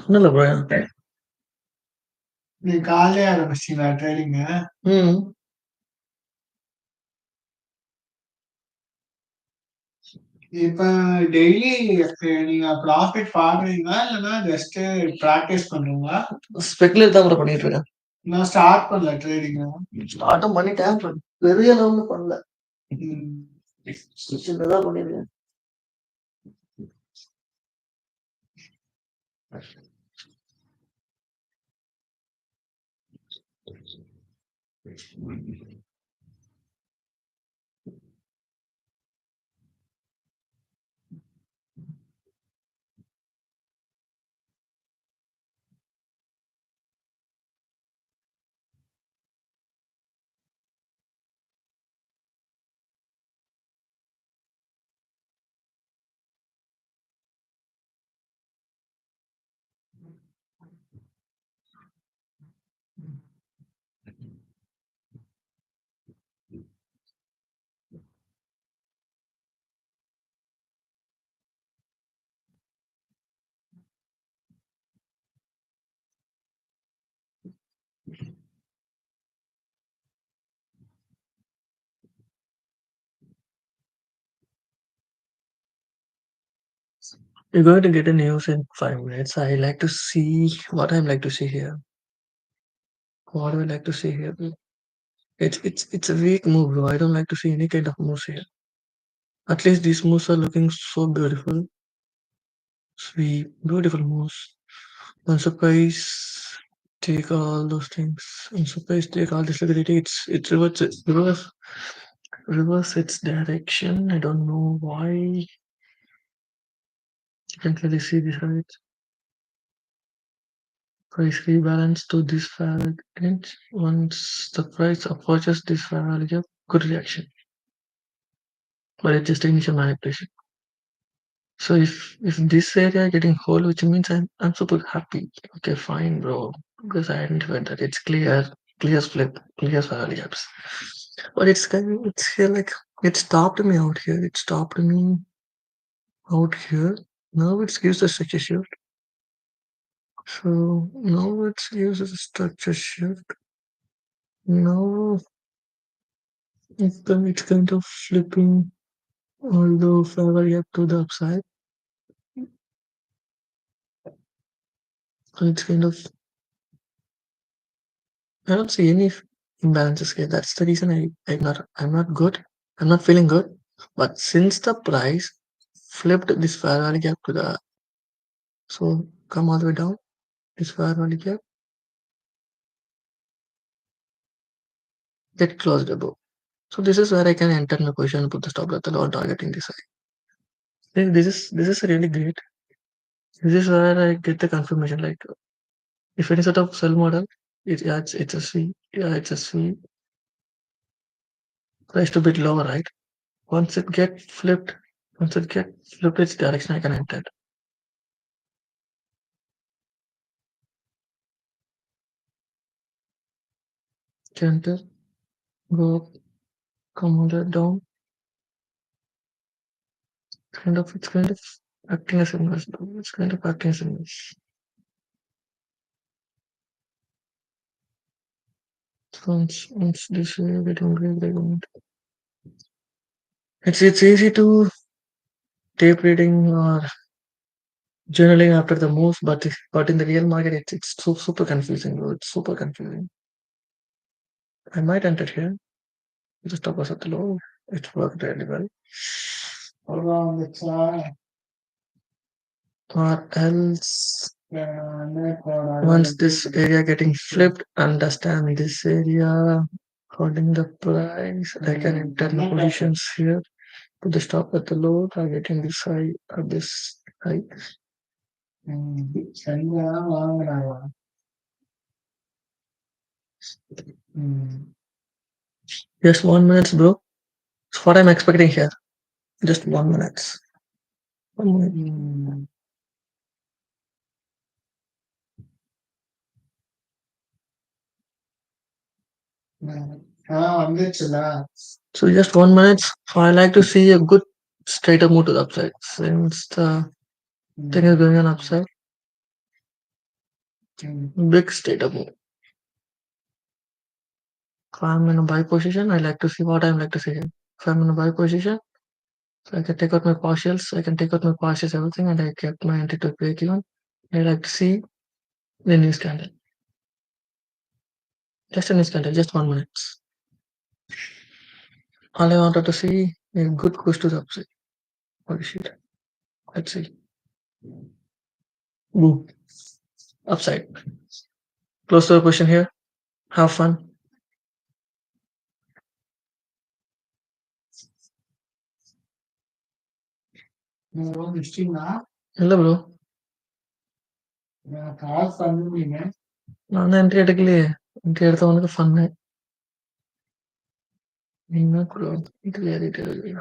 [SPEAKER 1] ஒன்றும் இல்லை bro. ம். இப்ப daily நீங்க profit பாக்குறீங்களா? இல்லன்னா just practice பண்றீங்களா? Speculate தான் bro பண்ணிட்டு இருக்கேன். நான் ஸ்டார்ட் பண்ணல ட்ரேடிங்க. ஸ்டார்ட்டும் பண்ணிட்டேன். பட் பெரிய லெவல்ல பண்ணல. ம். சின்னதா பண்ணிருக்கேன். You're going to get a news in 5 minutes. I like to see what I like to see here. What do I like to see here? It's a weak move, bro. I don't like to see any kind of moves here. At least these moves are looking so beautiful. Sweet, beautiful moves. I'm surprised. Take all those things. I'm surprised. Take all this liquidity. It's reverse its direction. I don't know why. You can clearly see this right. Price rebalance to this value. Once the price approaches this value, good reaction. But it's just initial manipulation. So if this area getting whole, which means I'm super happy. Okay, fine, bro. Because I identified that it's clear flip, clear value gaps. But it's here like it stopped me out here. It stopped me out here. Now it gives a structure shift. So now it gives a structure shift. Now it's kind of flipping all the favor gap to the upside. So it's kind of I don't see any imbalances here. That's the reason I'm not good. I'm not feeling good. But since the price flipped this fair value gap to the so come all the way down this fair value gap, get closed above. So this is where I can enter my position and put the stop loss or targeting this high. This is really great. This is where I get the confirmation. Like if any sort of sell model, it's a C. Yeah, it's a C. Price to bit lower, right? Once it get flipped, once it get flipped its direction, I can enter. Enter, go up, come all the way down. It's kind of acting as inverse. It's kind of acting as inverse. Once this way getting break, they don't. It's easy to tape reading or journaling after the moves, but in the real market, it's so super confusing, bro. It's super confusing. I might enter here. The stop was at the low. It worked really well. Around the side. Or else once this area getting flipped, understand this area holding the price. I can enter the positions here. Put the stop at the low, targeting this high or this high. Just 1 minute, bro. It's what I'm expecting here. Just 1 minute. 1 minute. So just 1 minute. So I like to see a good Straight up move to the upside. Since the thing is going on upside, big straight up move. If I'm in a buy position, I like to see what I like to see here. If I'm in a buy position, so I can take out my partials, I can take out my partials, everything, and I get my entry to break even. I like to see the news candle. Just a news candle, just 1 minute. All I wanted to see a good push to the upside. Holy shit. Let's see. Boom. Upside. Close to the position here. Have fun. Hello, bro. நான் தான் entry எடுக்கலையே entry எடுத்தவனுக்கு fun என்ன bro இது ஏறிட்டு இருக்கு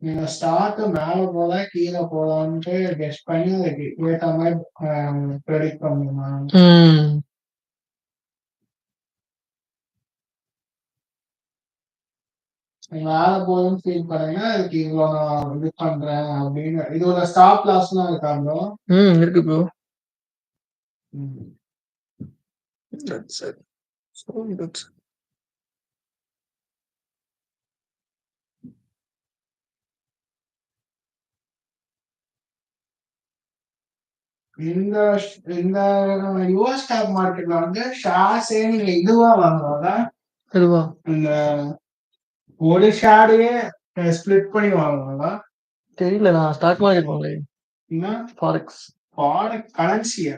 [SPEAKER 1] நீங்க start மேல போல கீழே போலான்ட்டு கெஸ் பண்ணி அதுக்கு ஏத்த மாதிரி ப்ரெடிக்ட் பண்ணுங்க மேல போதும்னு ஃபீல் பண்ணீங்கன்னா அதுக்கு இவ்வளோ நான் இது பண்றேன் அப்படின்னு இதோட ஸ்டாப் லாஸ்லாம் இருக்காங்க இருக்கு bro That's it. So that's இந்த இந்த யுஎஸ் ஸ்டாக் மார்க்கெட்ல வந்து ஷேர்ஸே நீங்க இதுவா வாங்குவாங்க இதுவா இந்த ஒரு ஷேரையே ஸ்பிளிட் பண்ணி வாங்குவாங்க தெரியல நான் ஸ்டாக் மார்க்கெட் வாங்கல என்ன ஃபாரெக்ஸ் ஃபாரெக்ஸ் கரன்சியா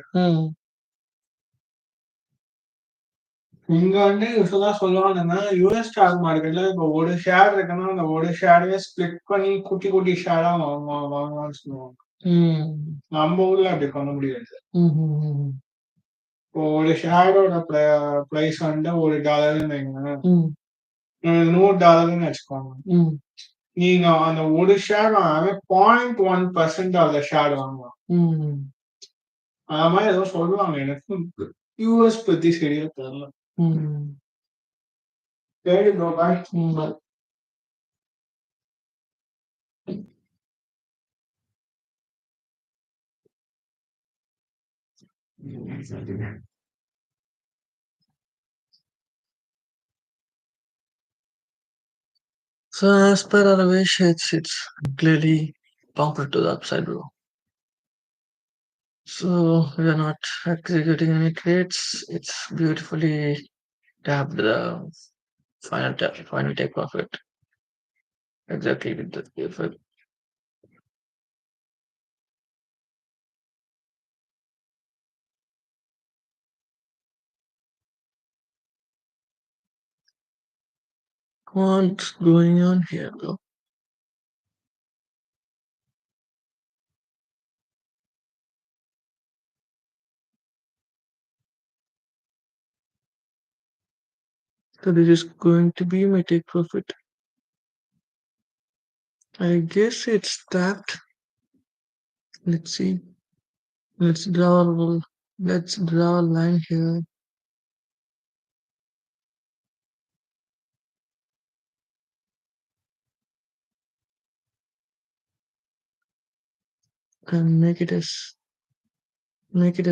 [SPEAKER 1] இங்க வந்து யூஸ்வலா சொல்லுவாங்கன்னா யுஎஸ் ஸ்டாக் மார்க்கெட்ல இப்போ ஒரு ஷேர் இருக்குன்னா அந்த ஒரு ஷேரையே ஸ்பிளிட் பண்ணி குட்டி குட்டி ஷேரா வாங்குவான்னு சொல்லுவாங்க நம்ம ஊர்ல அப்படி பண்ண முடியாது இப்போ ஒரு ஷேரோட பிரைஸ் வந்து $1 வைங்க $100 வச்சுக்கோங்க நீங்க அந்த ஒரு ஷேர் வாங்க 0.1% அந்த ஷேர் வாங்குவாங்க அந்த மாதிரி ஏதோ சொல்லுவாங்க எனக்கு யூஎஸ் பத்தி சரியா தெரியல சரி bro bye So as per our wish, it's clearly bumped to the upside, bro. So we are not executing any trades. It's beautifully tapped the final take profit. Exactly with the effect. What's going on here, bro? So this is going to be my take profit. I guess it's tapped. Let's see. Let's draw a line here. And make it as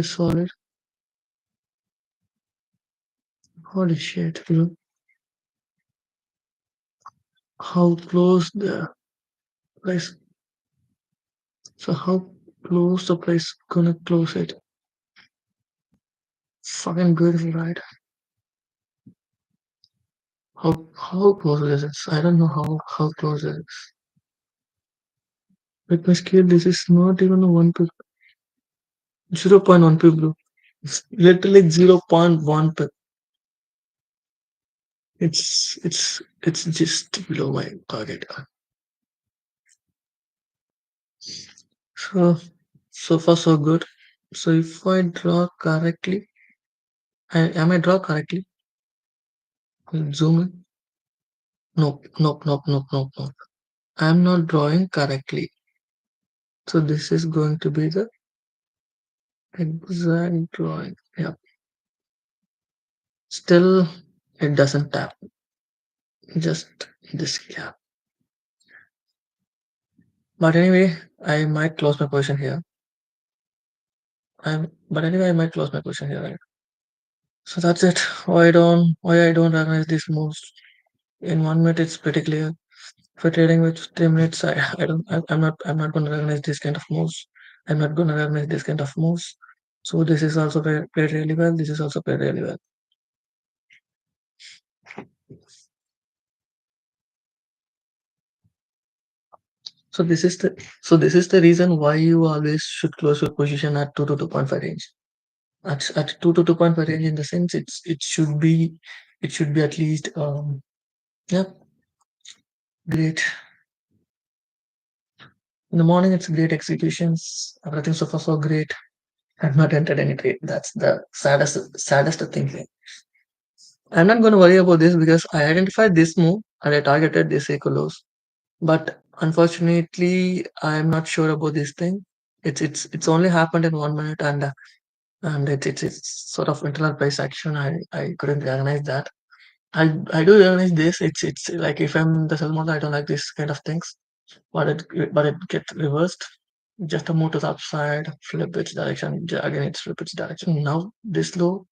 [SPEAKER 1] solid. Holy shit, bro. How close the price. So how close the price gonna close it? Fucking beautiful, right? How close is it? I don't know how close it is. With my scale, this is not even a 1 pip. 0.1 pip, bro. It's literally 0.1 pip. It's just below my target. So far so good. So if I draw correctly, am I draw correctly? Zoom in. Nope. I'm not drawing correctly. So this is going to be the exact drawing. Yeah. Still it doesn't tap, just this gap. But anyway, I might close my position here. I might close my position here, right? So that's it. Why I don't recognize these moves. In 1 minute, it's pretty clear. For trading with 3 minutes, I don't, I'm not going to recognize this kind of moves. I'm not going to recognize this kind of moves. So this is also played really well. This is also played really well. So this is the reason why you always should close your position at 2 to 2.5 range. At 2 to 2.5 range, in the sense it should be at least yeah, great. In the morning it's great executions. Everything so far so great. I've not entered any trade. That's the saddest thing here. I'm not going to worry about this because I identified this move and I targeted this ecolos. But unfortunately, I'm not sure about this thing. It's only happened in 1 minute, and it's sort of internal price action. I couldn't recognize that. I do recognize this. It's like if I'm the sell model, I don't like this kind of things. But it gets reversed. Just a move to the upside, flip its direction. Again, it's flip its direction. Now this low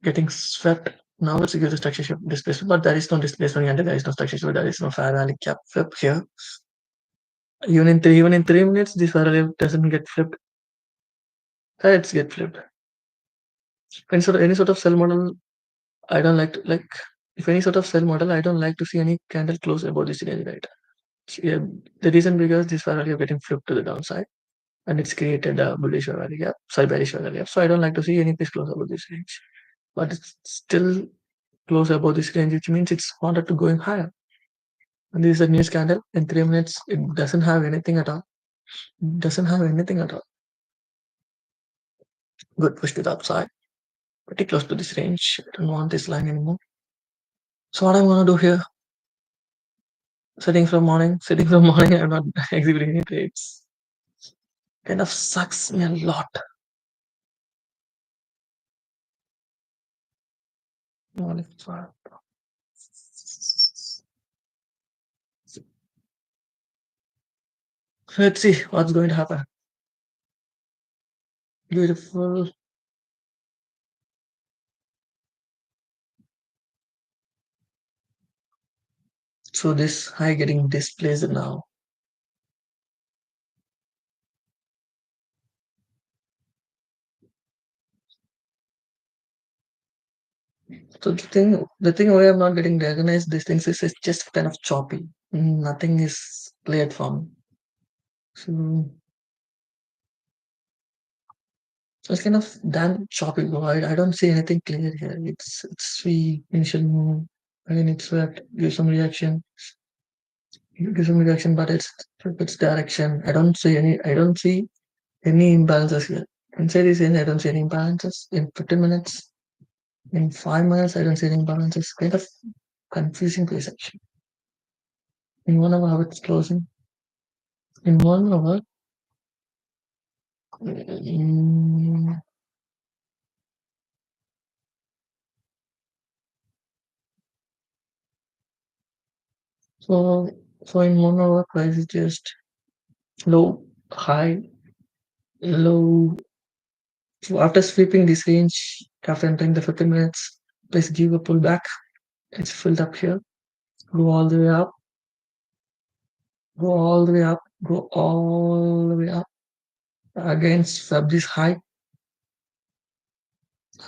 [SPEAKER 1] getting swept. Now it's a good structure shift displacement, but there is no displacement and there is no structure shift. There is no fair value cap flip here. Even in 3 minutes, this fair value doesn't get flipped. It's get flipped. Any sort of sell model, I don't like to like. If any sort of sell model, I don't like to see any candle close above this range, right? Yeah, the reason because this fair value getting flipped to the downside and it's created a bullish fair value gap, sorry, bearish fair value gap. So I don't like to see any piece close above this range, but it's still close above this range, which means it's wanted to going higher. And this is a news candle. In 3 minutes, it doesn't have anything at all. Doesn't have anything at all. Good push to the upside. Pretty close to this range. I don't want this line anymore. So what I'm gonna do here? Sitting from morning. I'm not executing any trades. Kind of sucks me a lot. Let's see what's going to happen. Beautiful. So this high getting displaced now. So the thing why I'm not getting recognized these things is it's just kind of choppy. Nothing is cleared from. So it's kind of damn choppy. Bro. I don't see anything clear here. It's the initial move. Again, it's swept. Give some reaction, but it's direction. I don't see any imbalances here. Inside this range, I don't see any imbalances. In 15 minutes, in 5 minutes, I don't see any imbalances. Kind of confusing place actually. In 1 hour, how it's closing. In 1 hour, mm, so so in 1 hour, price is just low, high, low. So after sweeping this range, after entering the 15 minutes, please give a pullback. It's filled up here. Go all the way up. Go all the way up. Go all the way up. Again, swap this high.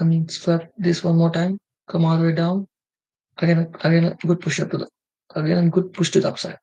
[SPEAKER 1] I mean, swap this one more time. Come all the way down. Again, a good push up to the. Again, a good push to the upside.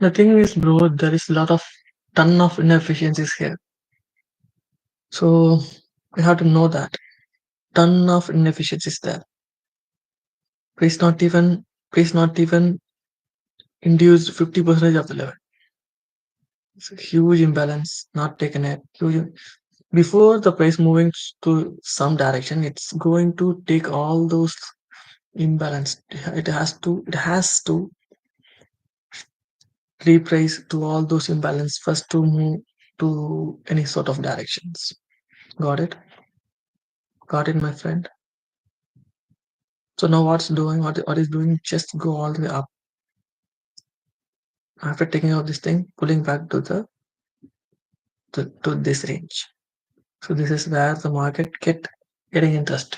[SPEAKER 1] The thing is, bro, there is a lot of ton of inefficiencies here. So we have to know that ton of inefficiencies there. Please not even please not even induce 50% of the level. It's a huge imbalance, not taken it. Before the price moving to some direction, it's going to take all those imbalance. It has to reprice to all those imbalance first to move to any sort of directions. Got it? Got it, my friend. So now what's doing? What is doing? Just go all the way up. After taking out this thing, pulling back to this range. So this is where the market getting interest.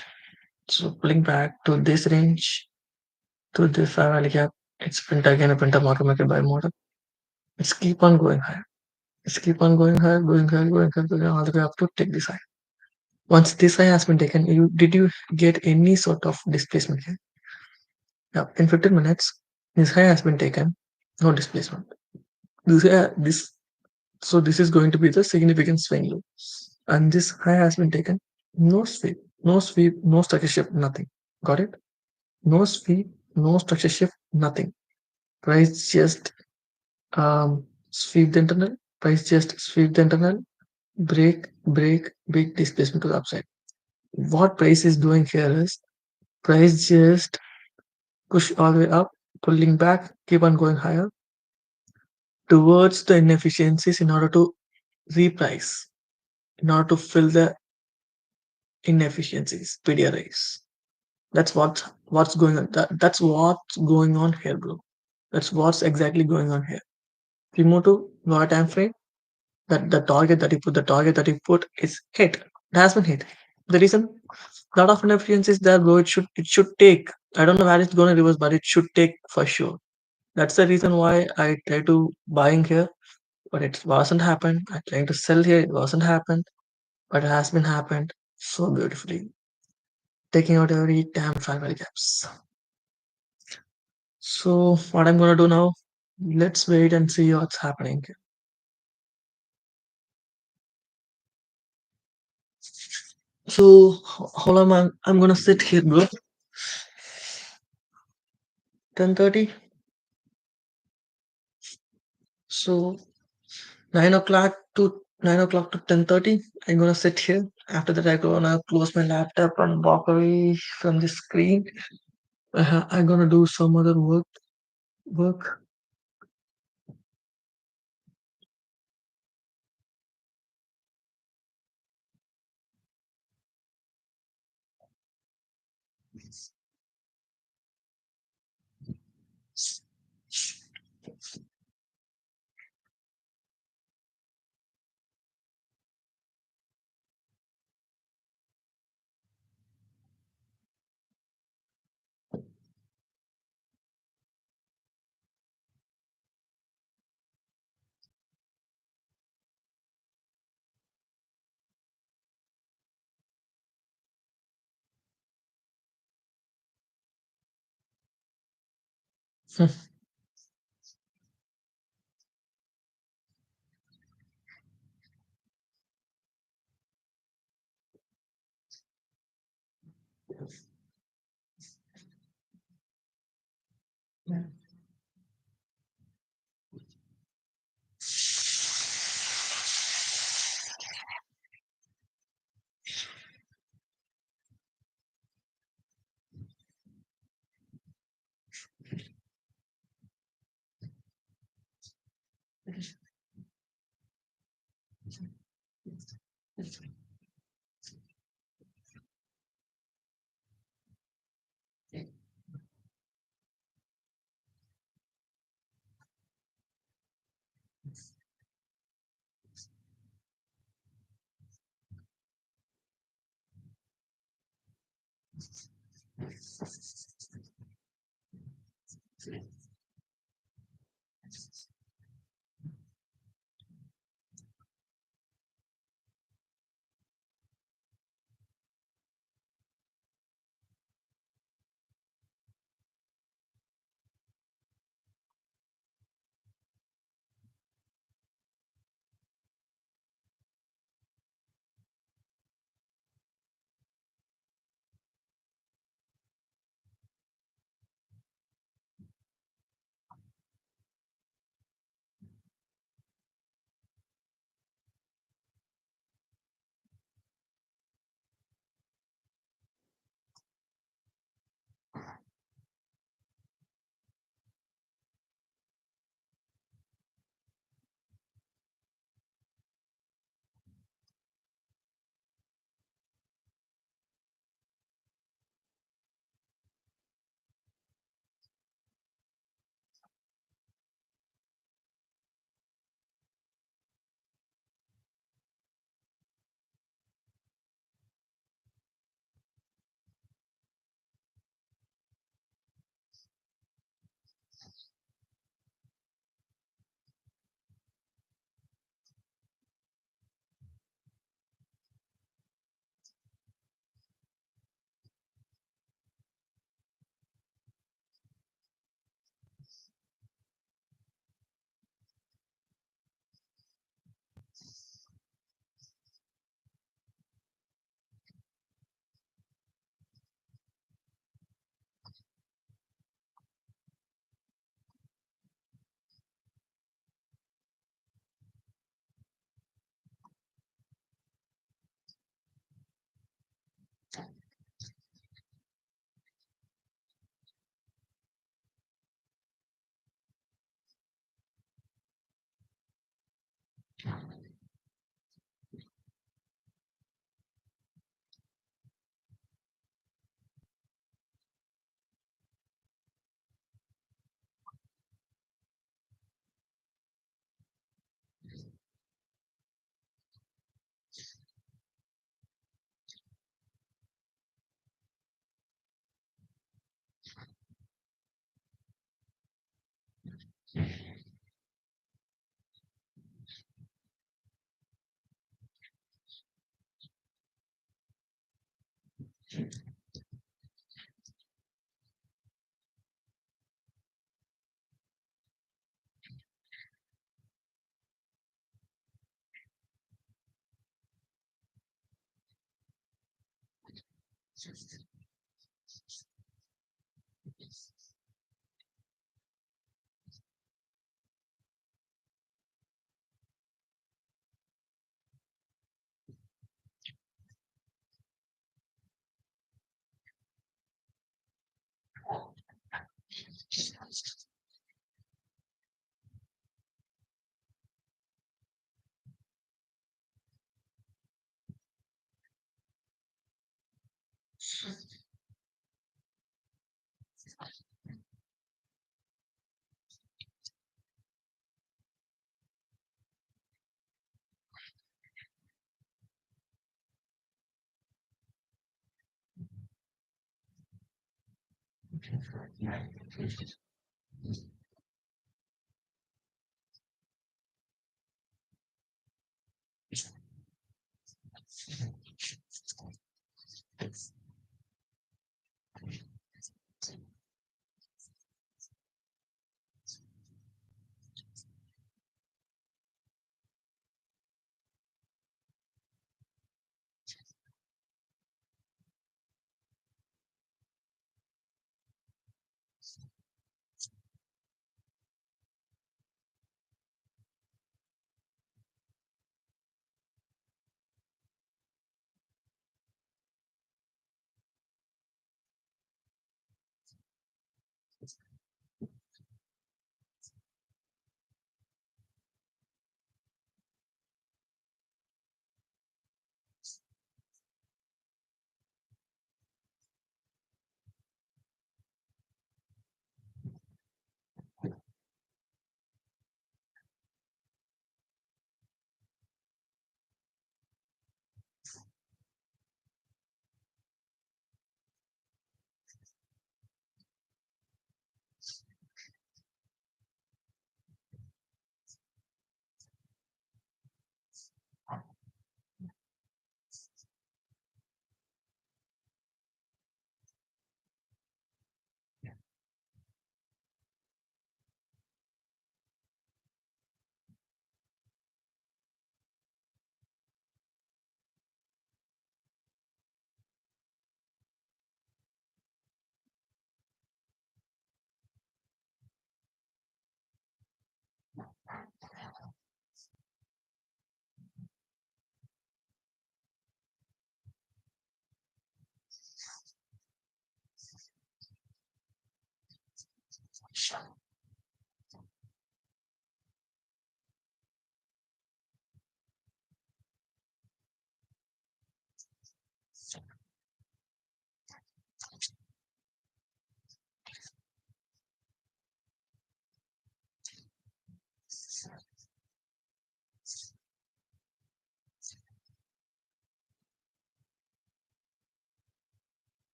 [SPEAKER 1] So pulling back to this range, to this value gap, it's print again a printer market buy model. It's keep on going higher. It's keep on going higher, going higher, going higher, going all the way up to take this high. Once this high has been taken, did you get any sort of displacement here? Yeah, in 15 minutes, this high has been taken, no displacement. This so this is going to be the significant swing low, and this high has been taken, no sweep, no structure shift, nothing. Got it? No sweep, no structure shift, nothing. Price just sweep the internal. Price just sweep the internal. break displacement to the upside. What price is doing here is price just push all the way up, pulling back, keep on going higher towards the inefficiencies in order to reprice, in order to fill the inefficiencies, PDRIs. That's what's going on. That's what's going on here, bro. That's what's exactly going on here. If you move to lower time frame, that the target that you put is hit. It has been hit. The reason lot of inefficiencies there, bro. It should take. I don't know where it's going to reverse, but it should take for sure. That's the reason why I try to buying here, but it wasn't happened. I trying to sell here, it wasn't happened, but it has been happened so beautifully, taking out every damn primary gaps. So what I'm gonna do now? Let's wait and see what's happening. So how long I'm gonna sit here, bro? 10:30. So 9 o'clock to 10:30. I'm gonna sit here. After that, I'm gonna close my laptop and walk away from the screen. I'm gonna do some other work. Work.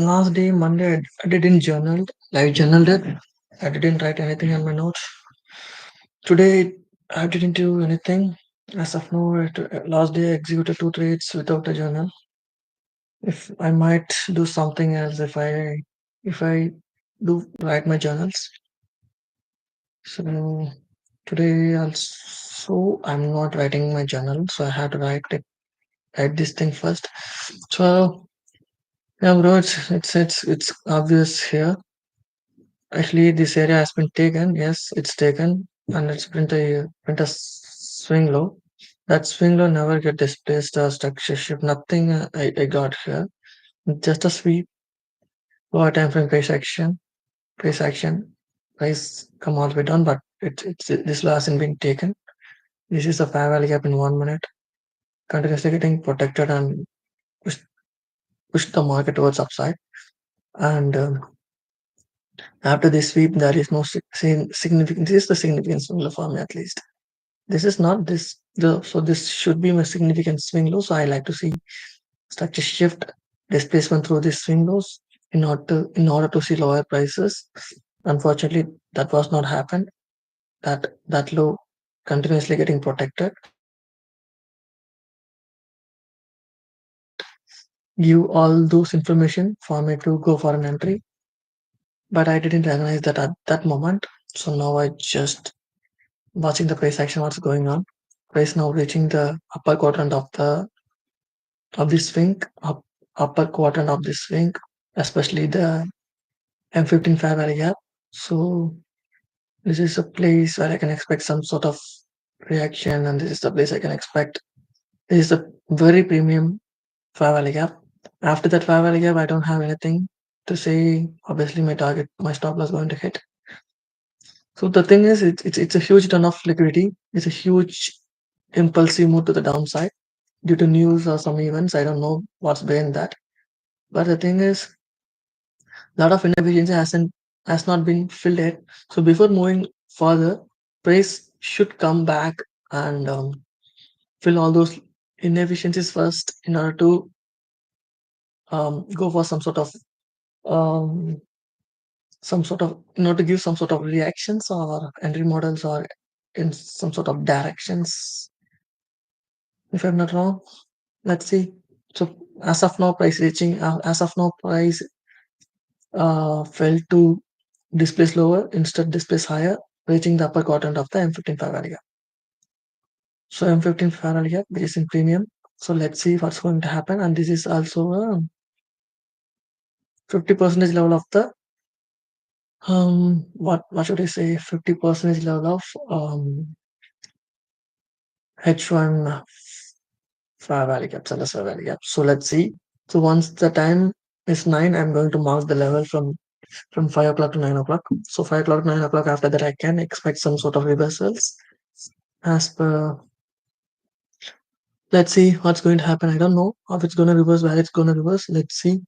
[SPEAKER 1] last day, Monday, I didn't journal. I journaled it. I didn't write anything on my notes. Today, I didn't do anything. As of now, last day I executed two trades without a journal. If I might do something else if I do write my journals. So today also I'm not writing my journal, so I had to write this thing first. So yeah, bro, it's obvious here. Actually, this area has been taken. Yes, it's taken, and it's print a swing low. That swing low never get displaced or structure shift. Nothing I got here. Just a sweep lower time frame price action, price come all the way down, but it's this low hasn't been taken. This is a fair value gap in 1 minute, continuously getting protected and push push the market towards upside. And after this sweep, there is no significant. This is the significant swing low for me at least. This is not this the so this should be my significant swing low. So I like to see structure shift displacement through these swing lows in order to see lower prices. Unfortunately, that was not happened. That low continuously getting protected give all those information for me to go for an entry, but I didn't recognize that at that moment. So now I just watching the price action, what's going on. Price now reaching the upper quadrant of the swing, upper quadrant of the swing, especially the M15 fair value gap. So this is a place where I can expect some sort of reaction, and this is the place I can expect. This is a very premium fair value gap. After that fair value gap, I don't have anything to say. Obviously, my stop loss going to hit. So the thing is, it's a huge ton of liquidity. It's a huge impulsive move to the downside due to news or some events. I don't know what's behind that. But the thing is, a lot of inefficiency has not been filled yet. So before moving further, price should come back and fill all those inefficiencies first in order to go for um, some sort of to give some sort of reactions or entry models or in some sort of directions. If I'm not wrong, let's see. So as of now price fell to displace lower, instead displace higher, reaching the upper quadrant of the M15 fair gap. So M15 fair gap, which is in premium. So let's see what's going to happen. And this is also a 50 percentage level of the what should I say? 50 percentage level of H1 fair value gap, sellers fair value gap. So let's see. So once the time is 9, I'm going to mark the level from 5 o'clock to 9 o'clock. So 5 o'clock, 9 o'clock, after that, I can expect some sort of reversals as per. Let's see what's going to happen. I don't know if it's going to reverse, where it's going to reverse. Let's see.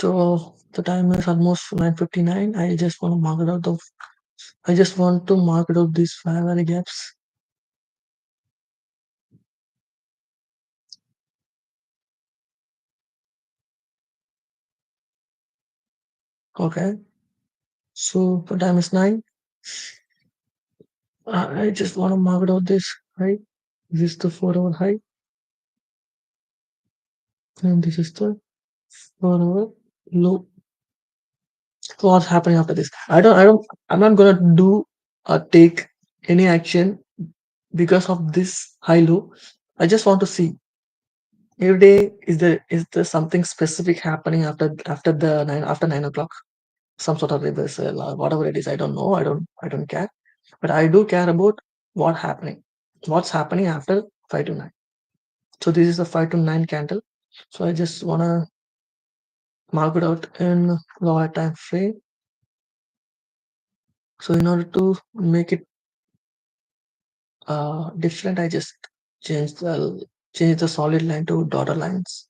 [SPEAKER 1] So the time is almost 9:59. I just want to mark it out these fair value gaps. Okay. So the time is 9. I just want to mark it out this high. This is the 4-hour high, and this is the 4-hour low. So what's happening after this? I'm not gonna do or take any action because of this high low. I just want to see every day is there something specific happening after the 9 o'clock, some sort of reversal or whatever it is. I don't know. I don't care, but I do care about what's happening after 5 to 9. So this is a 5 to 9 candle. So I just wanna mark it out in lower time frame. So in order to make it different, I just change the change the solid line to dotted lines.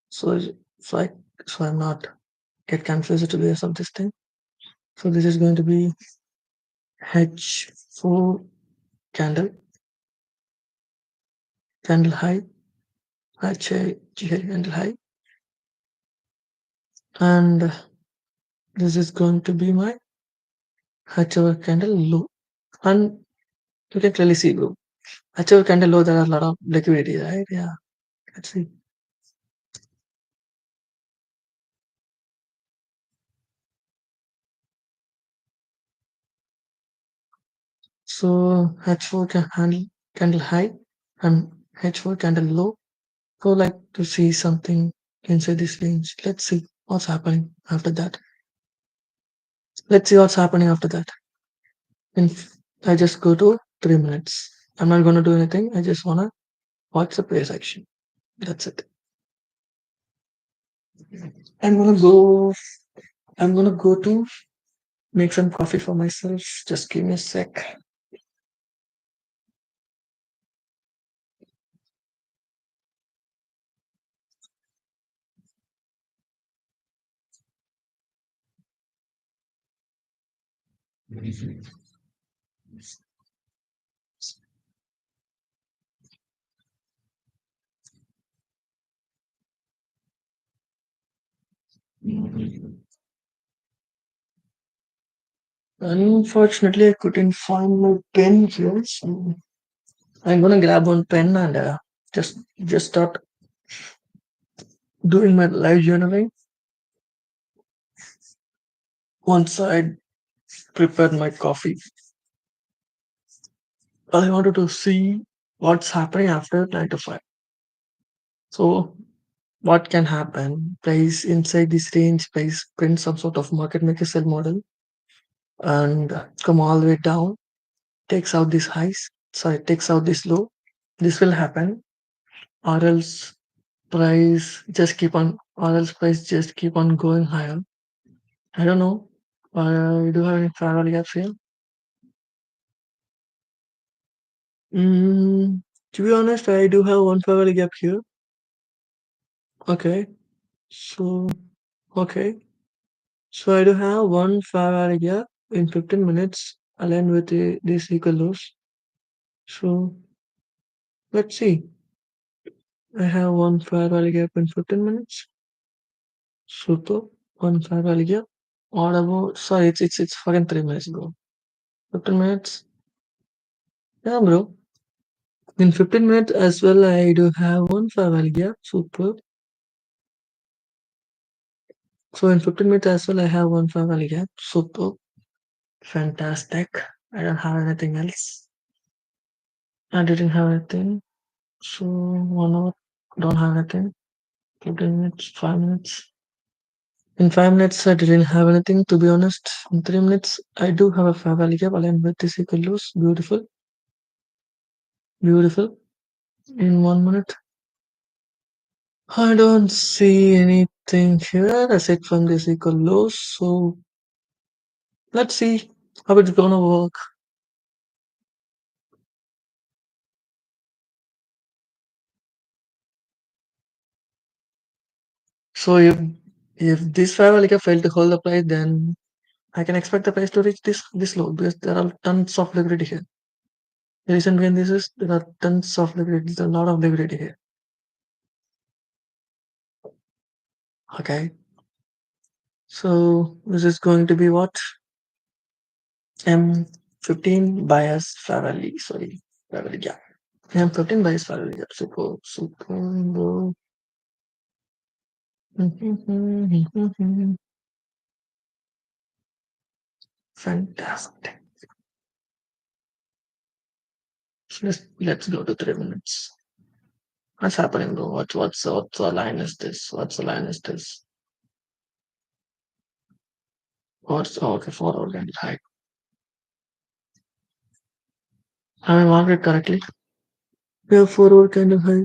[SPEAKER 1] So so I so I'm not get confused to base of this thing. So this is going to be H4 candle, candle high, HI candle high, And this is going to be my H-over candle low. And you can clearly see, bro. H-over candle low, there are a lot of liquidity, right? Yeah, let's see. So H4 can handle candle high and H4 candle low. So like to see something inside this range. Let's see what's happening after that. Let's see what's happening after that. In I just go to 3 minutes. I'm not gonna do anything. I just wanna watch the price action. That's it. I'm gonna go. I'm gonna go to make some coffee for myself. Just give me a sec. Unfortunately, I couldn't find my pen here, so I'm gonna grab one pen and just start doing my live journaling. Once I prepared my coffee, I wanted to see what's happening after 9 to 5. So what can happen? Place inside this range, place print some sort of market maker sell model and come all the way down, takes out these highs, sorry, takes out this low. This will happen, or else price just keep on going higher. I don't know. You do have any parallel gaps here? To be honest, I do have one parallel gap here. Okay, so okay, so I do have one parallel gap in 15 minutes aligned with this equal lows. So let's see. I have one parallel gap in 15 minutes. Super. One parallel gap. What about? Sorry, it's fucking 3 minutes, bro. 15 minutes. Yeah, bro. In 15 minutes as well, I do have one parallel gap. Super. So in 15 minutes as well, I have one parallel gap. Super. Fantastic. I don't have anything else. I didn't have anything. So 1 hour. Don't have anything. 15 minutes. 5 minutes. In 5 minutes, I didn't have anything, to be honest. In 3 minutes, I do have a parallel gap aligned with this equal lows. Beautiful. Beautiful. In 1 minute, I don't see anything here aside from this equal lows. So let's see how it's gonna work. So if this parallel gap failed to hold the price, then I can expect the price to reach this low because there are tons of liquidity here. The reason behind this is there are tons of liquidity. There's a lot of liquidity here. Okay. So this is going to be what? M15 bias parallel. Sorry, parallel gap. M15 bias parallel gap. Super. Low. Fantastic. So let's go to 3 minutes. What's happening, bro? What's the line is this? What's the line is this? What's okay, 4 hour candle high. Am I marked it correctly? We have 4 hour candle high.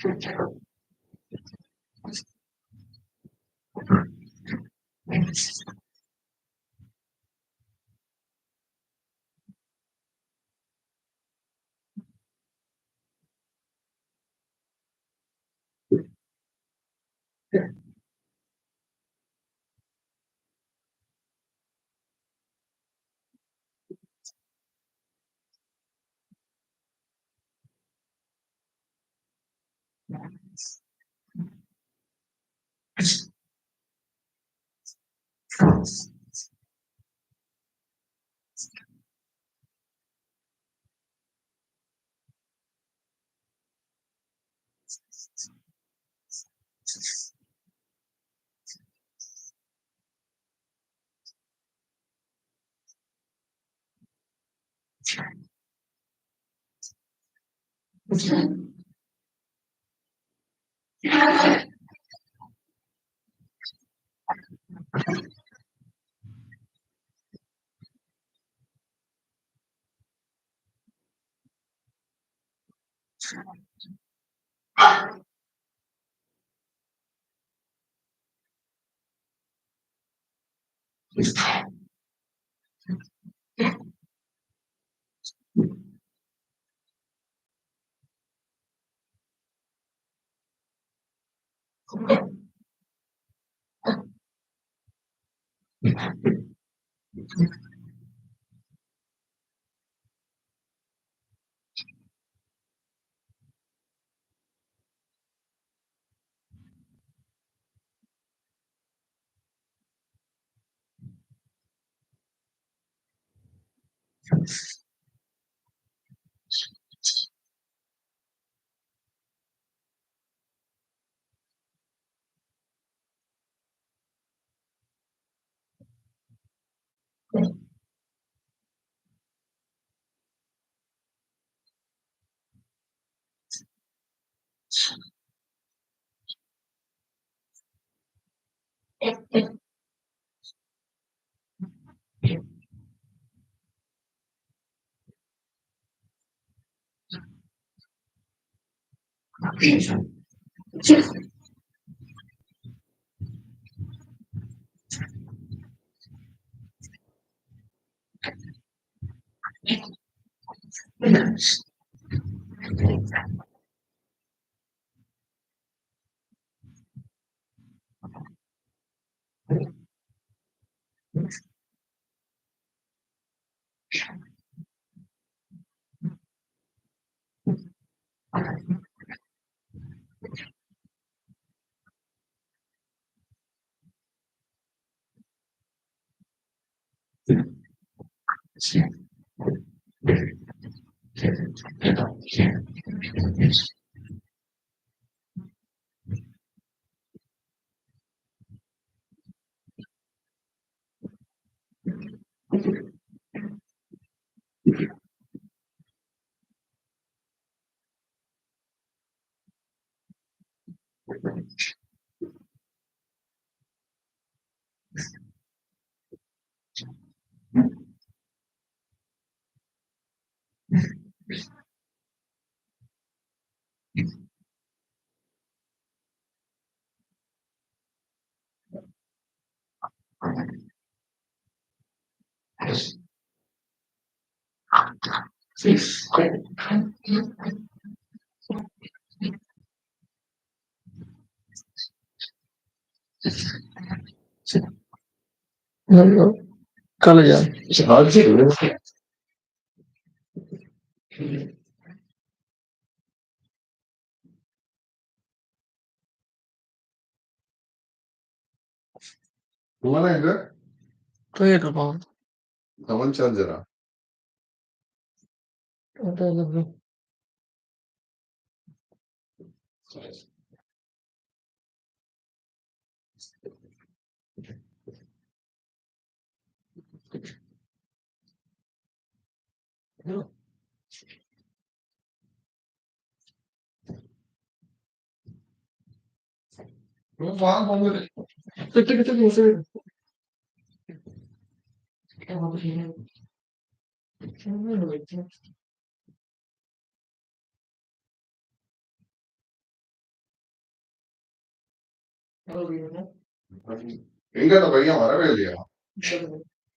[SPEAKER 1] College.
[SPEAKER 2] Kumanaydı?
[SPEAKER 1] Create about.
[SPEAKER 2] Tavan charger. Falan onları. எங்க அந்த பையன் வரவே இல்லையா?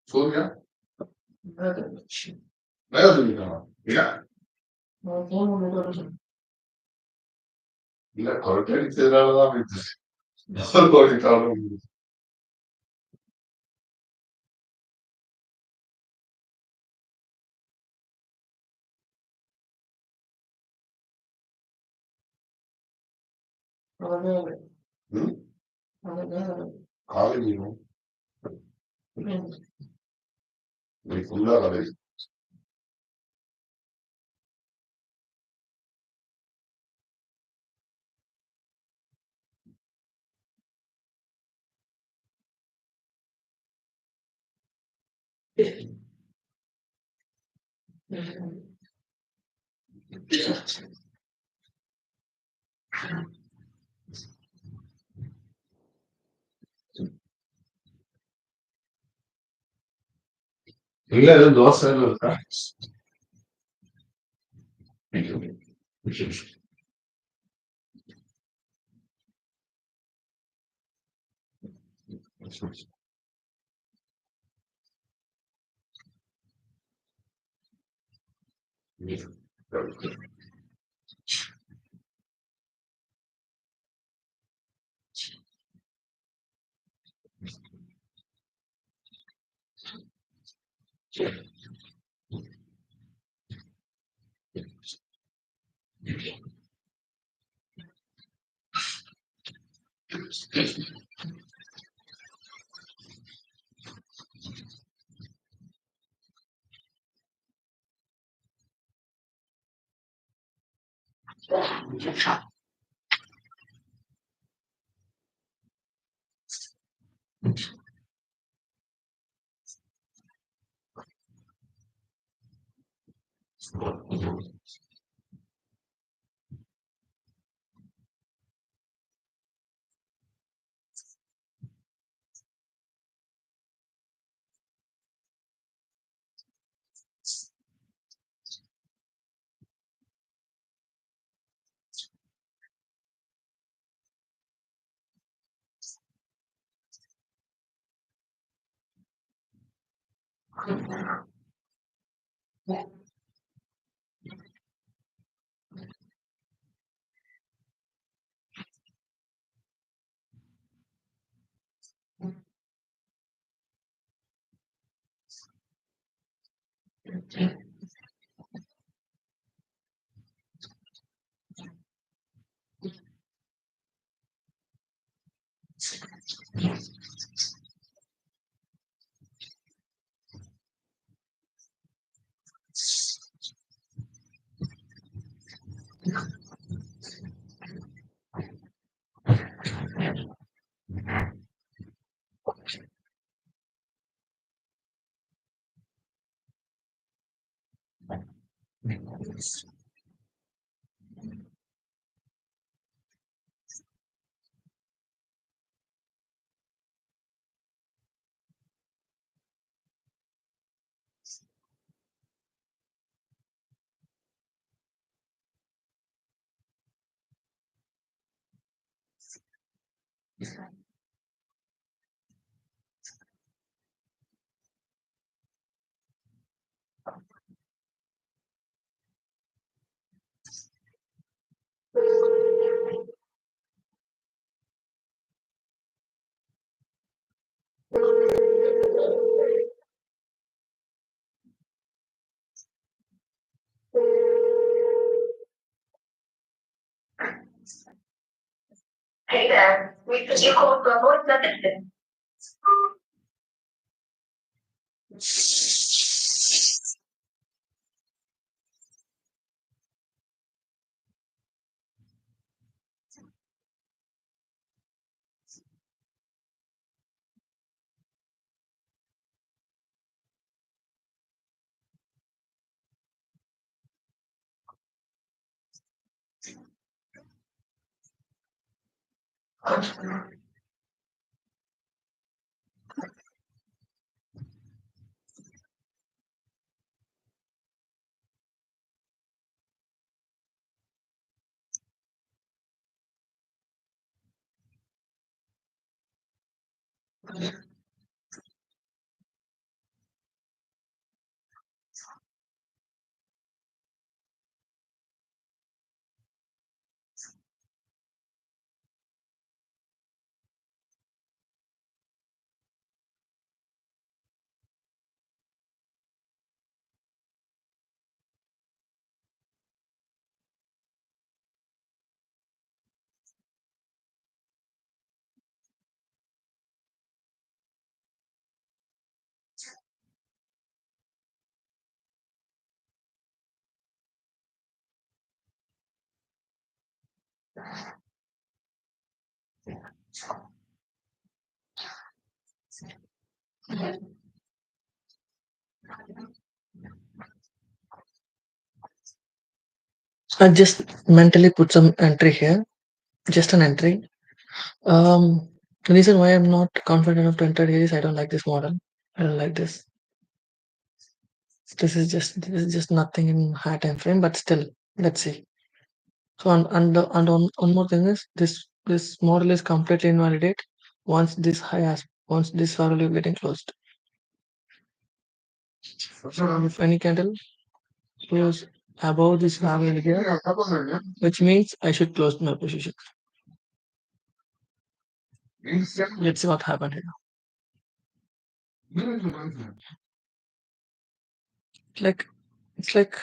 [SPEAKER 2] சூர்யா வேலை சொல்லிட்டானா? ஏன்? இல்ல கொரட்டை அடிச்சதுனாலதான் அப்படி ஓடிட்டாலும் ம்? காலை மீனும் இன்னைக்கு ஃபுல்லா கதை. இல்ல எதுவும் தோசை எதுவும் இருக்கா?
[SPEAKER 1] Hey there, we could you call Gbpusd? I just mentally put some entry here, just an entry. The reason why I'm not confident enough to enter here is I don't like this model. I don't like this. This is just nothing in high time frame, but still, let's see. So and one more thing is this model is completely invalidate once this high has once this value getting closed. So if any candle close above this value here, which means I should close my position. Let's see what happened here. Like it's like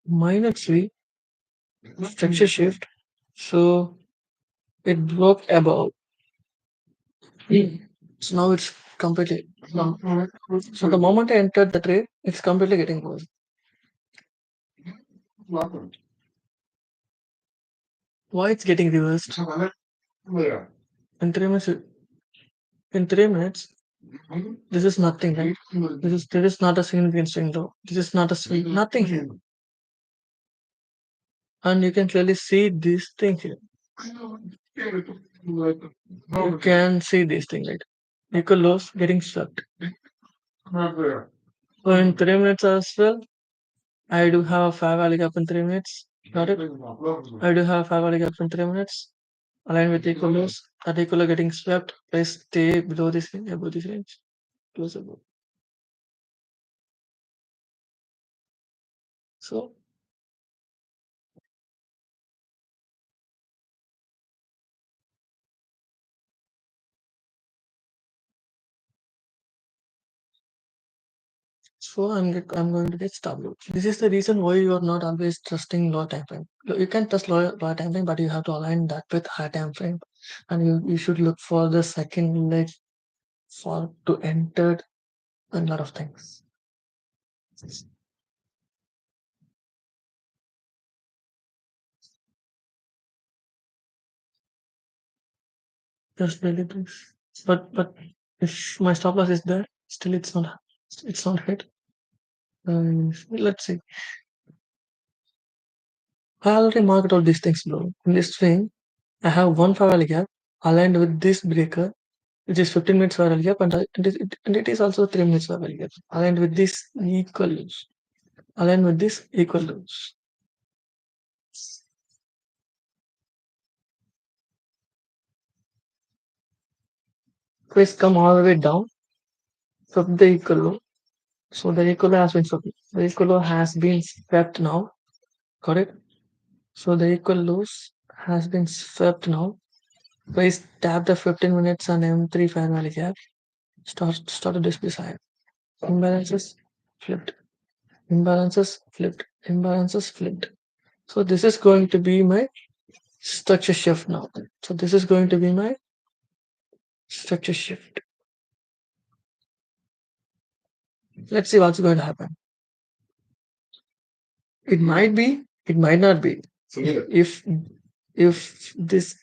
[SPEAKER 1] minus 3 structure shift. So it broke above. So now it's completely. So the moment I entered the trade, it's completely getting closed. Why it's getting reversed? In 3 minutes, this is nothing, right? This is not a significant swing though. This is not a swing, nothing here. And you can clearly see this thing here. You can see this thing, right? Equal loss getting swept. So in 3 minutes as well, I do have a fair value gap in 3 minutes. Got it? I do have a fair value gap in 3 minutes. Aligned with equal loss. That equal are getting swept. I stay below this range, above this range. Close above. So I'm going to get stop loss. This is the reason why you are not always trusting low time frame. You can trust low time frame, but you have to align that with high time frame. And you should look for the second leg for to enter a lot of things. Just really this. But if my stop loss is there, still it's not hit. Let's see. I already marked all these things below. In this swing, I have one fair value gap aligned with this breaker, which is 15 minutes fair value gap, and it is also 3 minutes fair value gap aligned with this equal lows. Aligned with this equal lows. Please come all the way down from the equal low. So the equal low has been swept. The equal low has been swept now. Got it? So the equal lows has been swept now. Please tap the 15 minutes and M3 fair value gap. Start to display sign. Imbalances flipped. Imbalances flipped. Imbalances flipped. So this is going to be my structure shift now. So this is going to be my structure shift. Let's see what's going to happen. It might be, it might not be. If this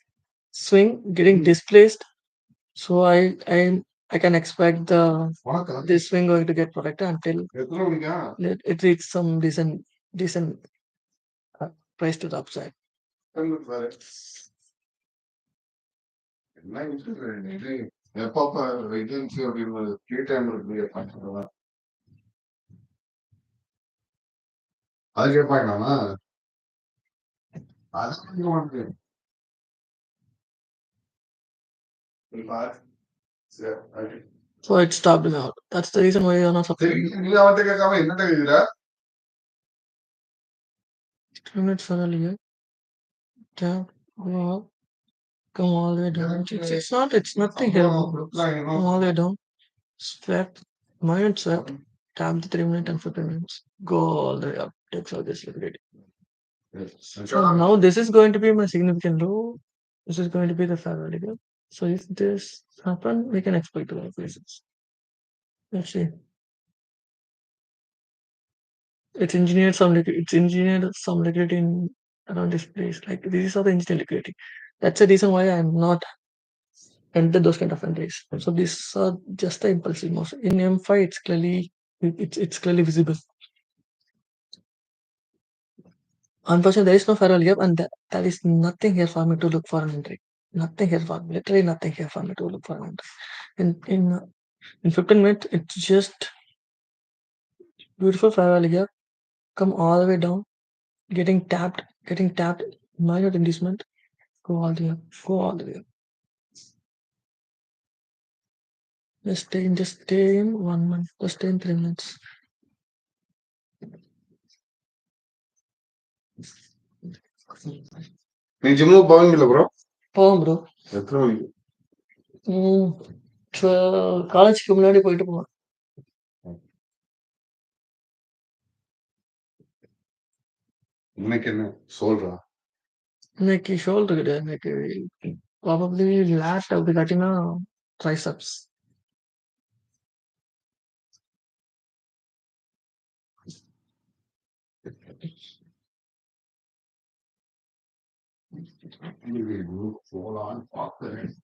[SPEAKER 1] swing getting displaced, so I can expect this swing going to get protected until it reaches some decent price to the upside.
[SPEAKER 2] எப்பப்ப vacancy அப்படின்னு free time இருக்கு கேட்பாங்க அது கேட்பாங்களாமா அது Yeah, okay.
[SPEAKER 1] So it stopped me out. That's the reason why you're not subscribing.
[SPEAKER 2] நீ அவன்கிட்ட கேட்காம என்னட்ட கேக்குற?
[SPEAKER 1] 2 minutes earlier. Tap, go up, come all the way down. It's not, it's nothing here. Come all the way down. Swept, mind swept. Tap the 3 minutes and 15 minutes. Go all the way up. Takes all this liquidity. So now this is going to be my significant low. This is going to be the fair value gap. So if this happen, we can expect the places. Let's see. It's engineered some liquidity in around this place. Like these are the engineered liquidity. That's the reason why I'm not enter those kind of entries. So these are just the impulsive moves. In M5, it's clearly visible. Unfortunately, there is no fair value gap, and there is nothing here for me to look for an entry. Nothing here for me. Literally nothing here for me to look for an entry. In 15 minutes, it's just beautiful fair value gap. Come all the way down, getting tapped, minor inducement, go all the way up, go all the way up. Just stay in 1 month, just stay in 3 minutes.
[SPEAKER 2] நீ ஜிம்முக்கு போவீங்கல்ல bro?
[SPEAKER 1] போவோம் bro.
[SPEAKER 2] எத்தனை மணிக்கு?
[SPEAKER 1] காலேஜ்க்கு முன்னாடி போயிட்டு போவேன்.
[SPEAKER 2] இன்னைக்கு என்ன சொல்றா?
[SPEAKER 1] இன்னைக்கு ஷோல்டர் கிடையாது. இன்னைக்கு ப்ராபப்ளி லேட் அப்படி காட்டினா ட்ரைசப்ஸ்.
[SPEAKER 2] போலான்னு பாக்குறேன்.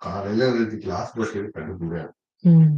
[SPEAKER 2] காலையில எழுதி கிளாஸ் பஸ் கண்டுபிடிங்க.
[SPEAKER 1] Mm.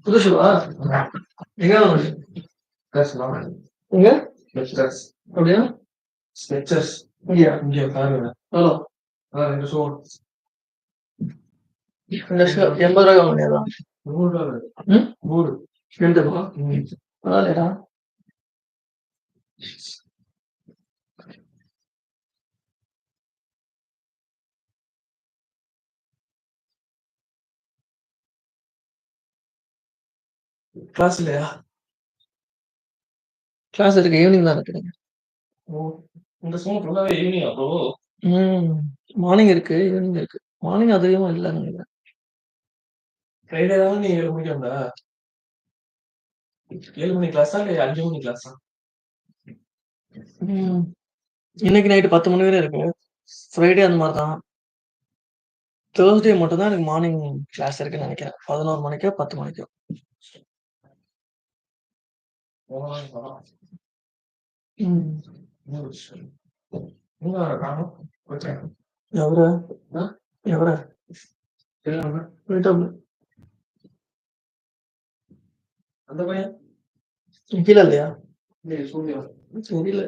[SPEAKER 1] புதுசுவா எங்க வாங்குனீங்க? எங்க? அப்படியா? இங்கயா? எவ்வளோ? இந்த ஷர்ட் 80 ரூபாய்க்கு வாங்குனியா? ம்? ரெண்டுமா? பரவாயில்லையடா. கிளாஸ் இல்லையா? கிளாஸ் இருக்கு, ஈவினிங் தான் இருக்கு. ஓ, இந்த ஸ்கூல் ஃபுல்லாவே ஈவினிங்கா ப்ரோ? ம். மார்னிங் இருக்கு, ஈவினிங் இருக்கு. மார்னிங் அதிகமா இல்லன்னு நெனைக்கிறேன். ஃப்ரைடே தான நீ 7 மணிக்கு வந்த? 7 மணி கிளாஸா? இல்ல 5 மணி கிளாஸா? ம். இன்னைக்கு நைட் 10 மணி வரை இருக்கு. ஃப்ரைடே அந்த மாரி தான். தேர்ஸ்டே மட்டும் தான் எனக்கு மார்னிங் கிளாஸ் இருக்குன்னு நெனைக்கிறேன். 11 மணிக்கோ, 10 மணிக்கோ. ம். ఎవరు? ఆ? ఎవరా? போயிட்டாப்ல. அந்த பையன்? கீழ இல்லையா? தெரியல.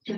[SPEAKER 1] But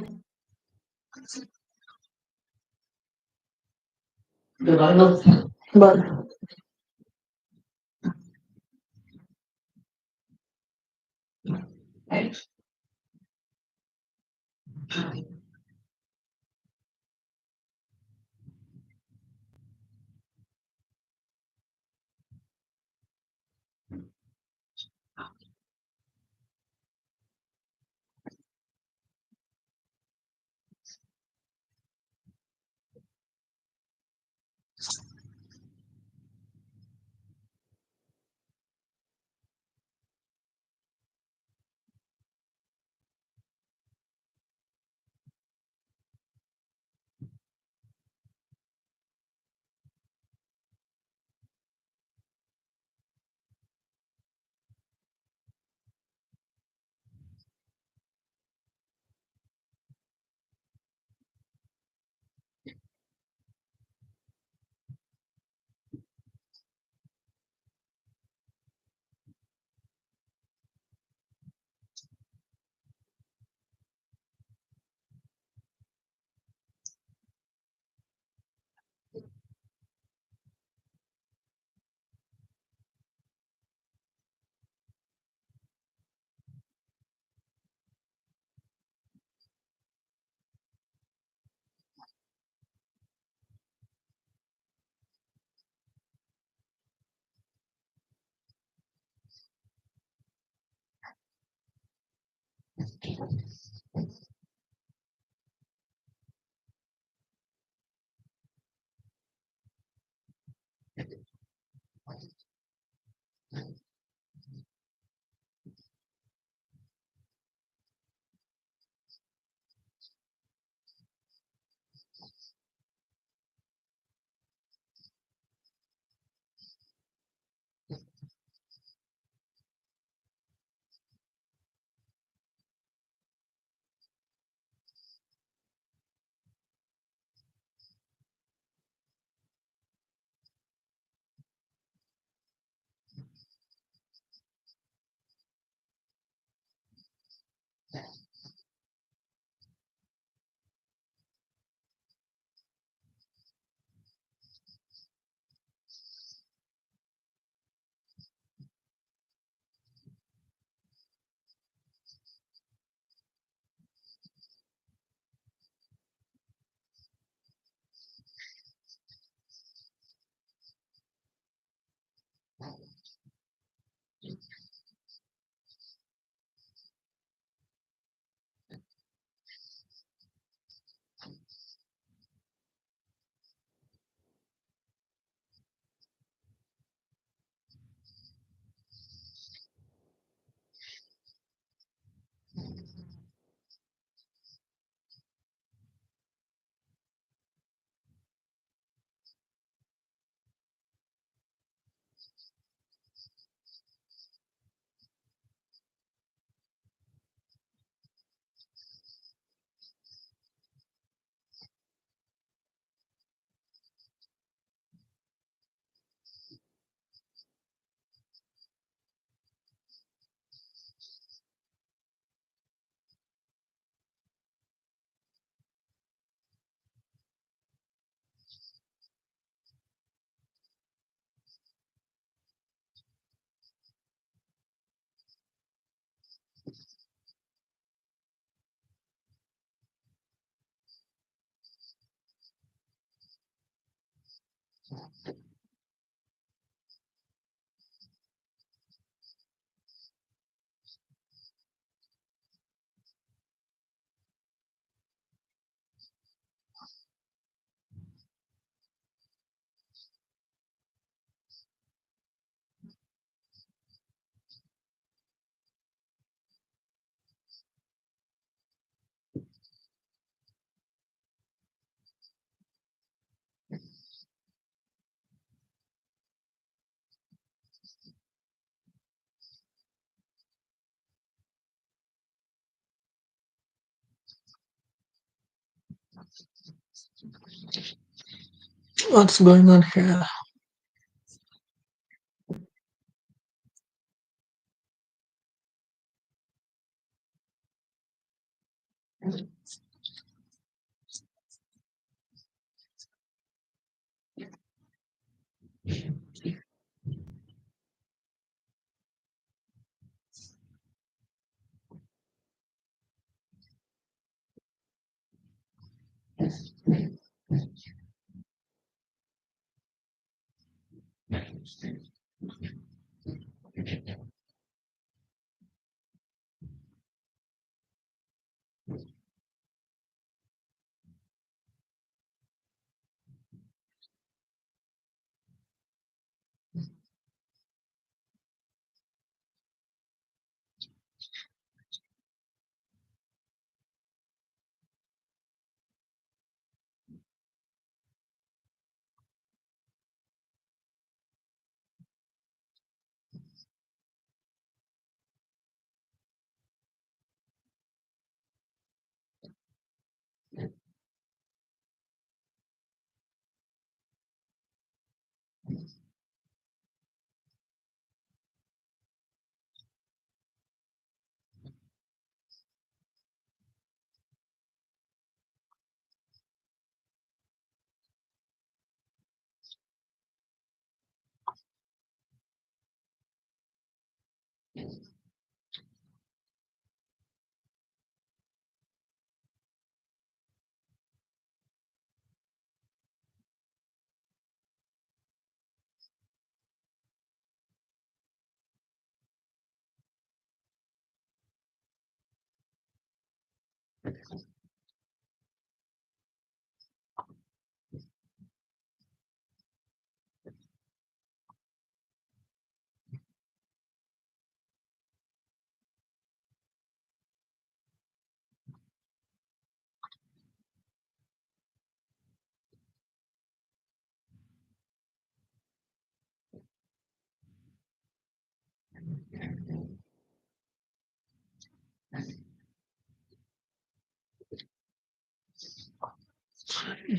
[SPEAKER 1] what's going on here?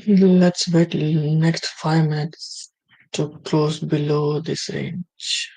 [SPEAKER 1] Let's wait next 5 minutes to close below this range.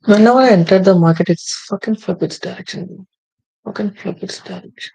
[SPEAKER 1] Whenever I enter the market, it's fucking flip its direction. Fucking flip its direction.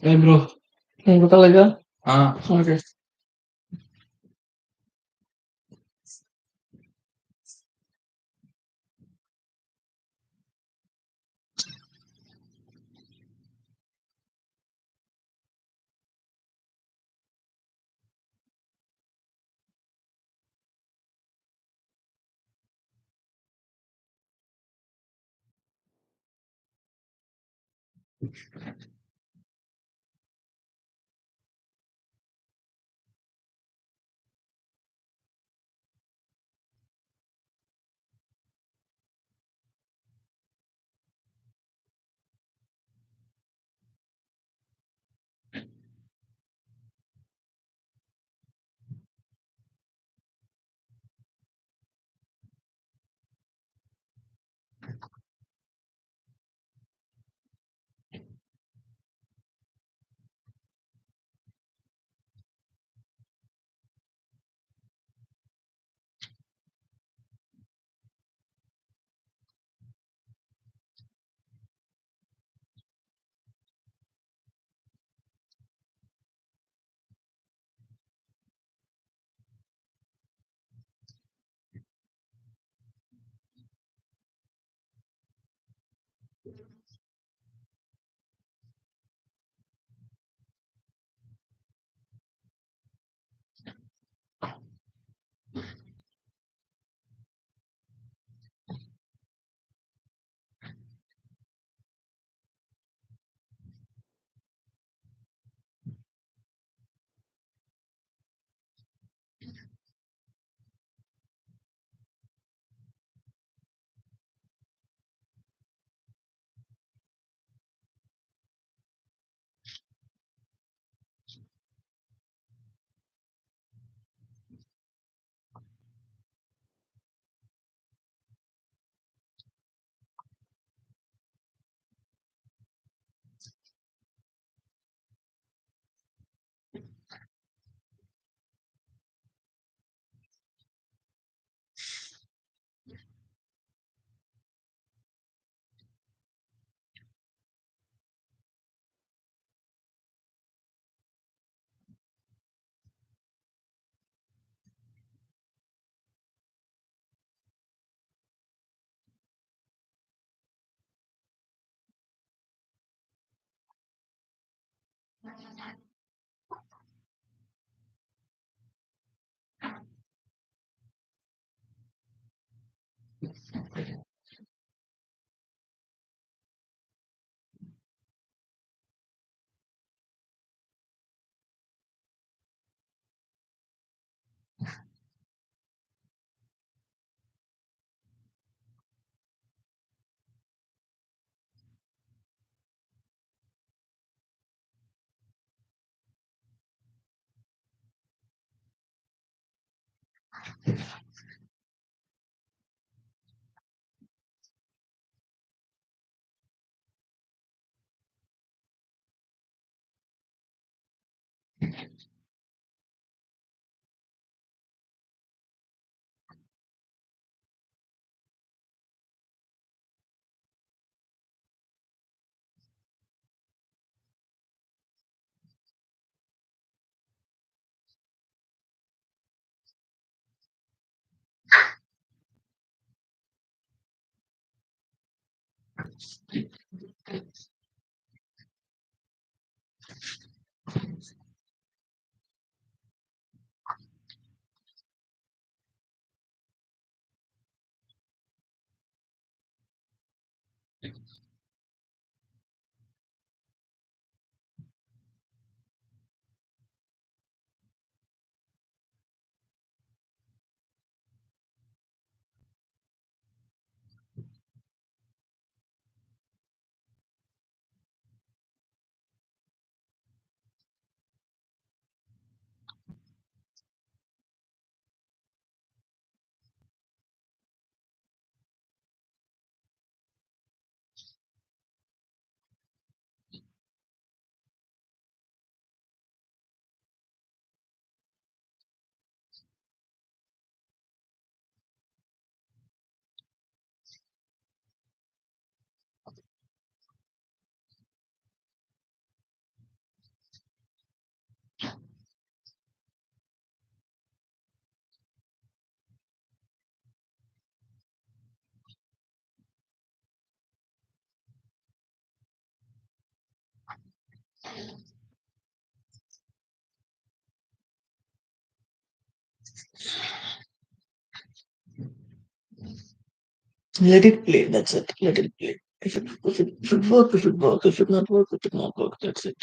[SPEAKER 1] Hey bro, buka lagi kan? Oke. Let it play. That's it. Let it play. If it work, if it work. If it not work, if it not work. That's it.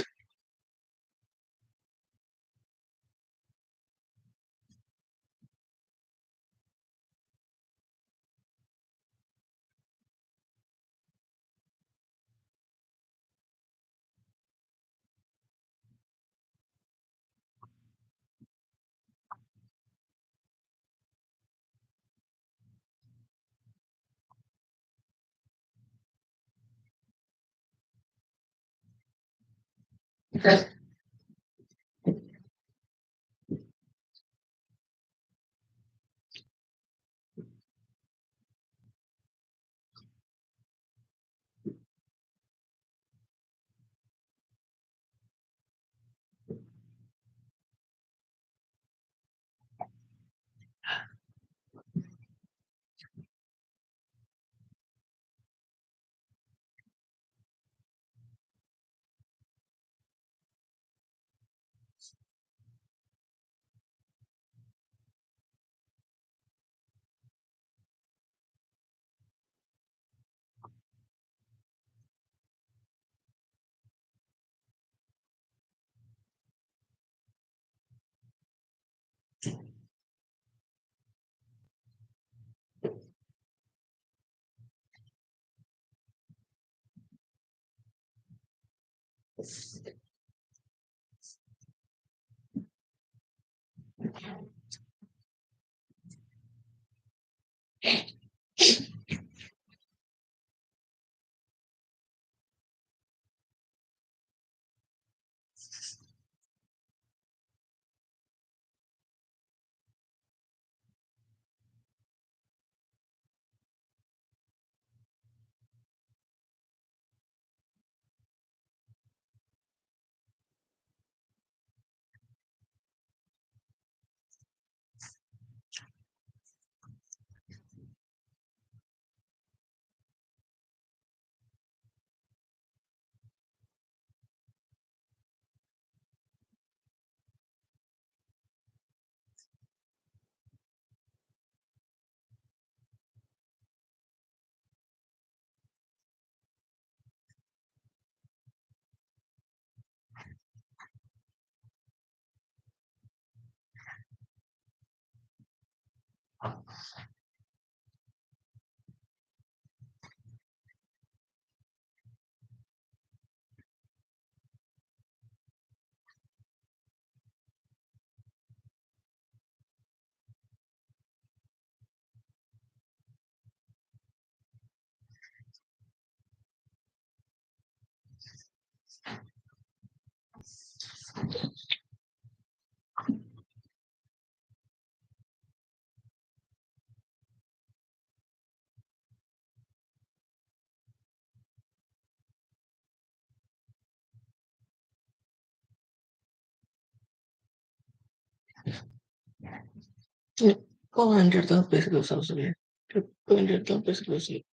[SPEAKER 1] Go and get the basic results again. Go and get the basic results.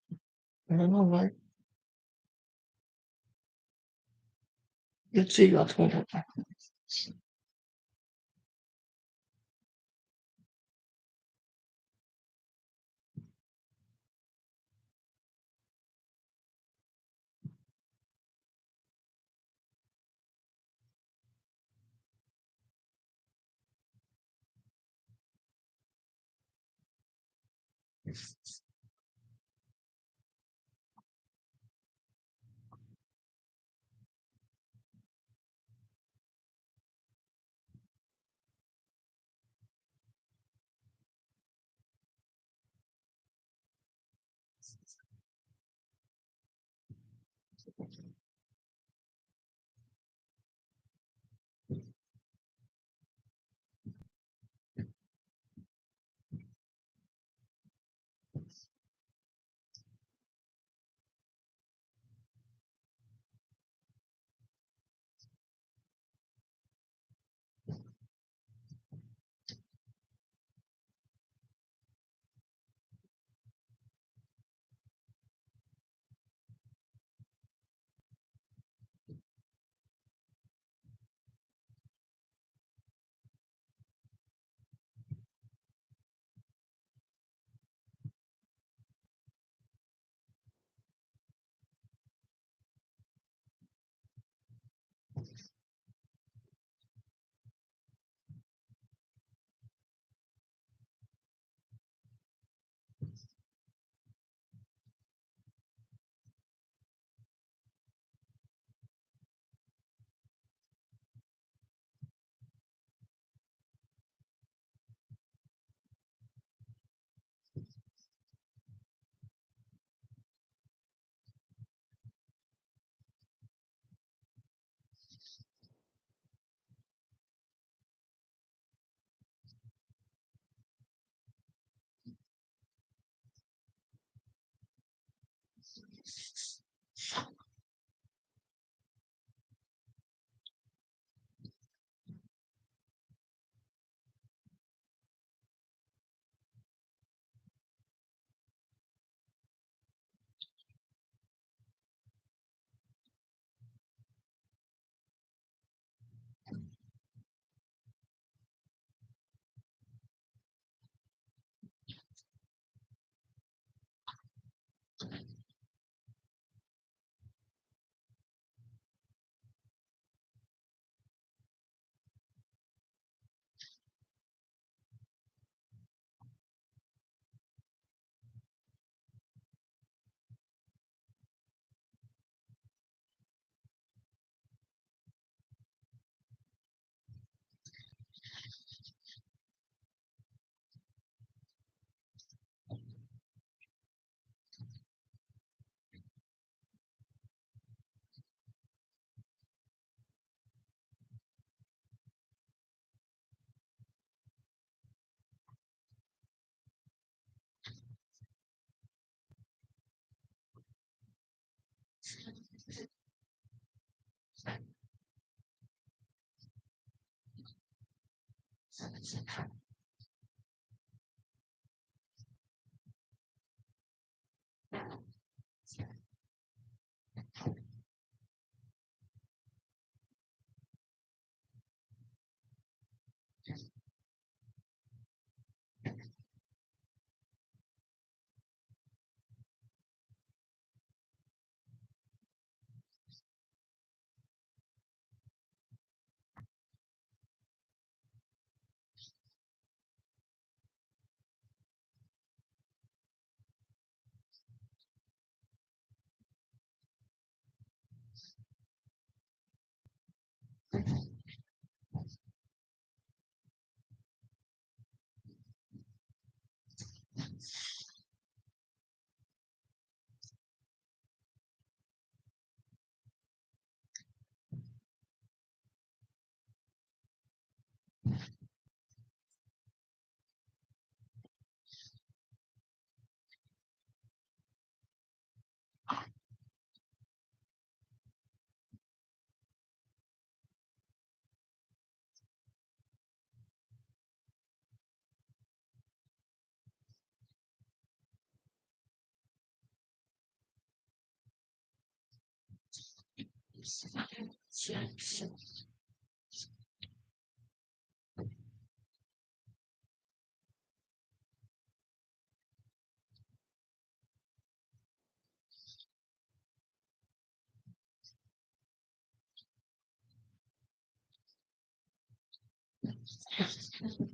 [SPEAKER 1] I don't know why. Let's see what's going to happen.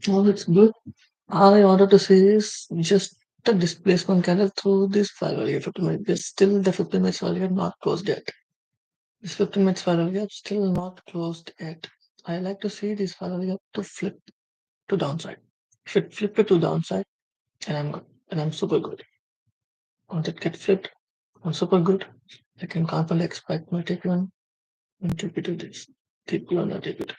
[SPEAKER 1] Oh, it's good. All I wanted to say is just the displacement kind through this 5 50 minutes. There's still the 50 minutes while you're not closed yet. This 50 minutes while you're still not closed yet. I like to see this while you to flip to downside. Flip it to downside, and I'm good. And I'm super good. Once it gets flipped, I'm super good. I can confidently expect my take one and take it to this. Take one and take it.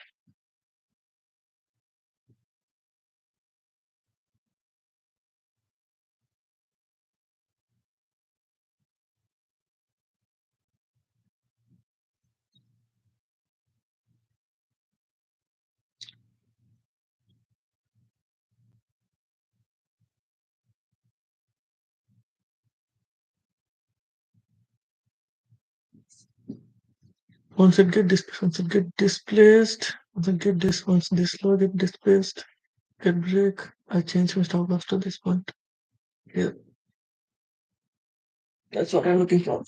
[SPEAKER 1] Once this low get displaced, get break. I change my stop loss to this point. Yeah, that's what I'm looking for.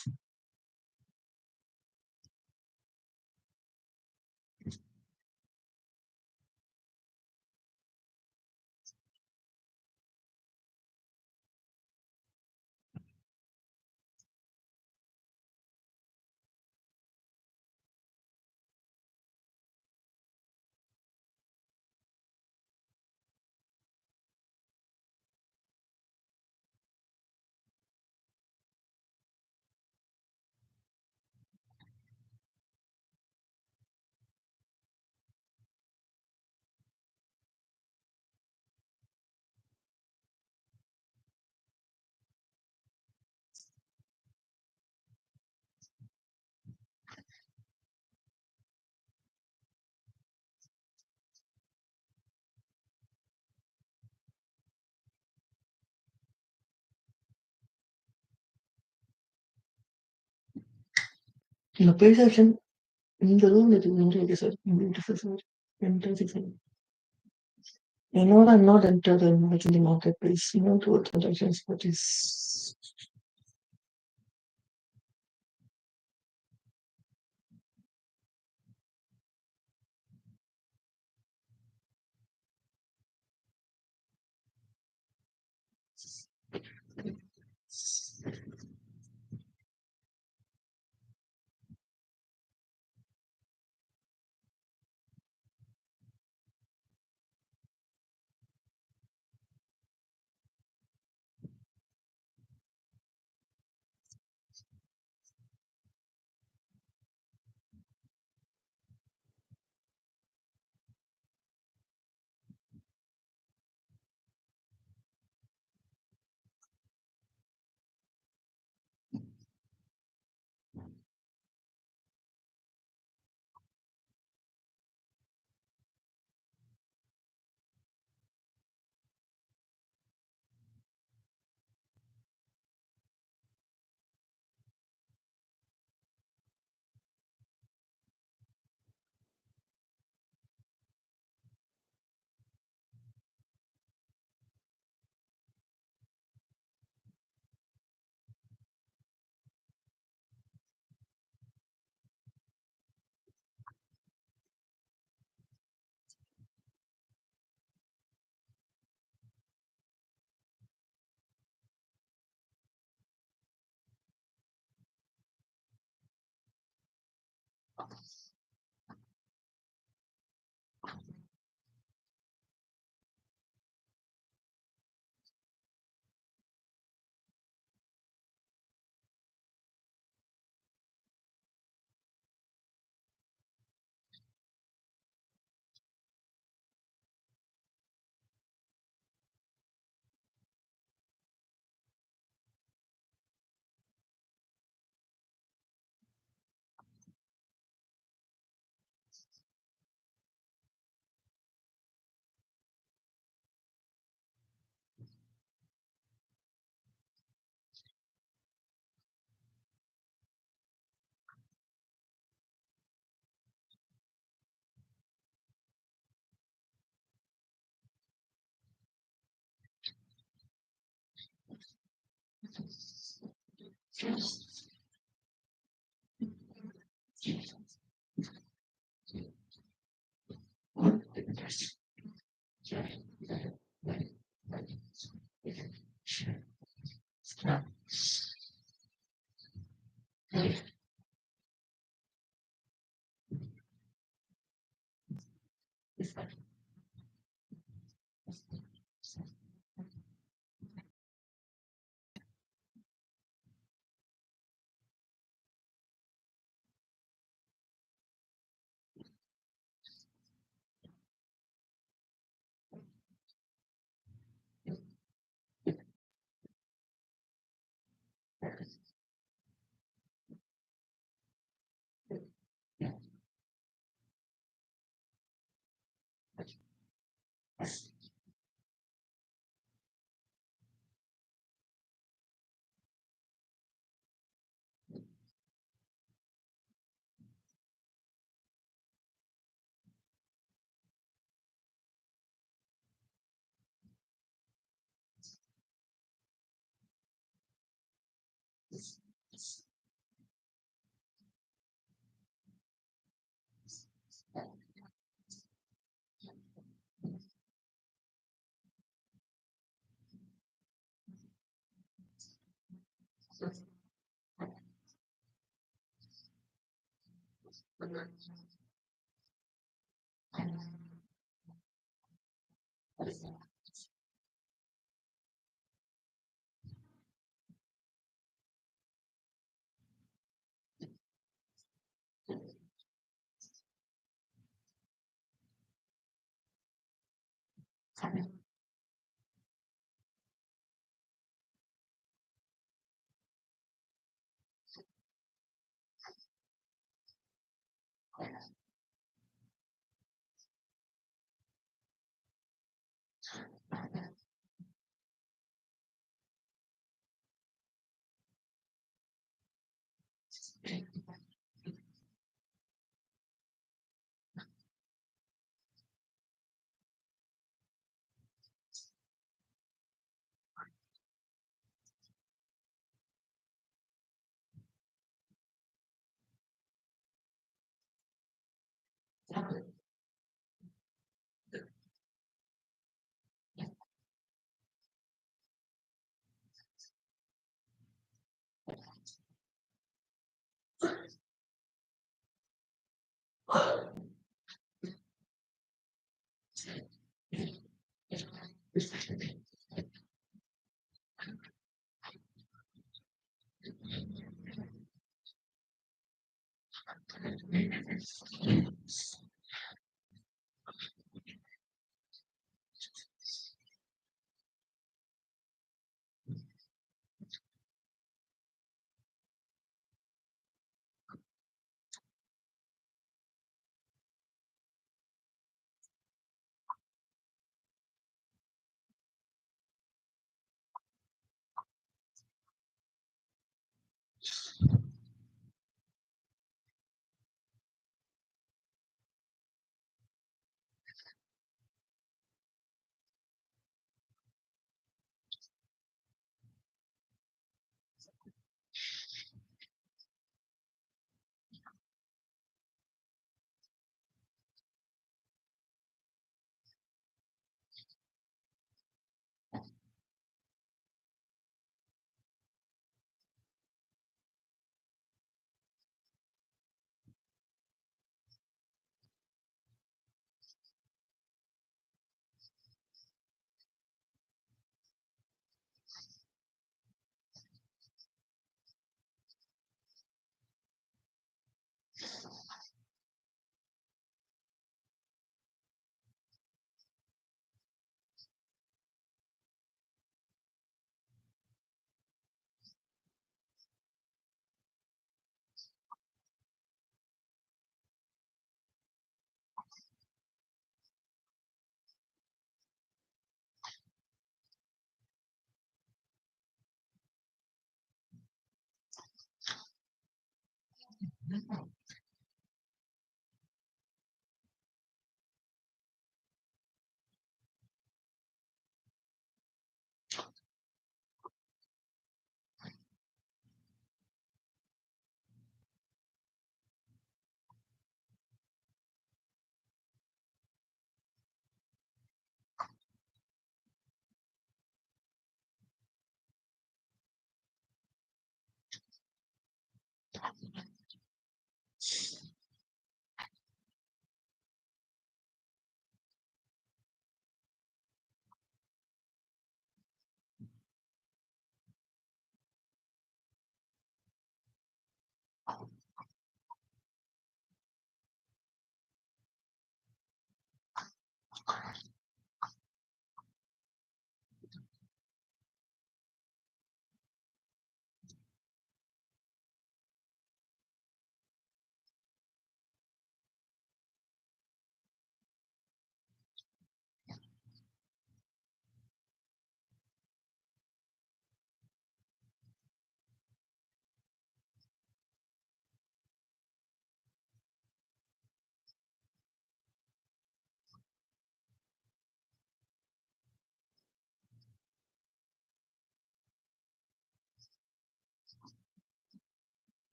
[SPEAKER 1] The pay section in the room that is entered is a beautiful sir. Fantastic sir. You know, I'm not entered in much in the marketplace, you know, towards transactions, but is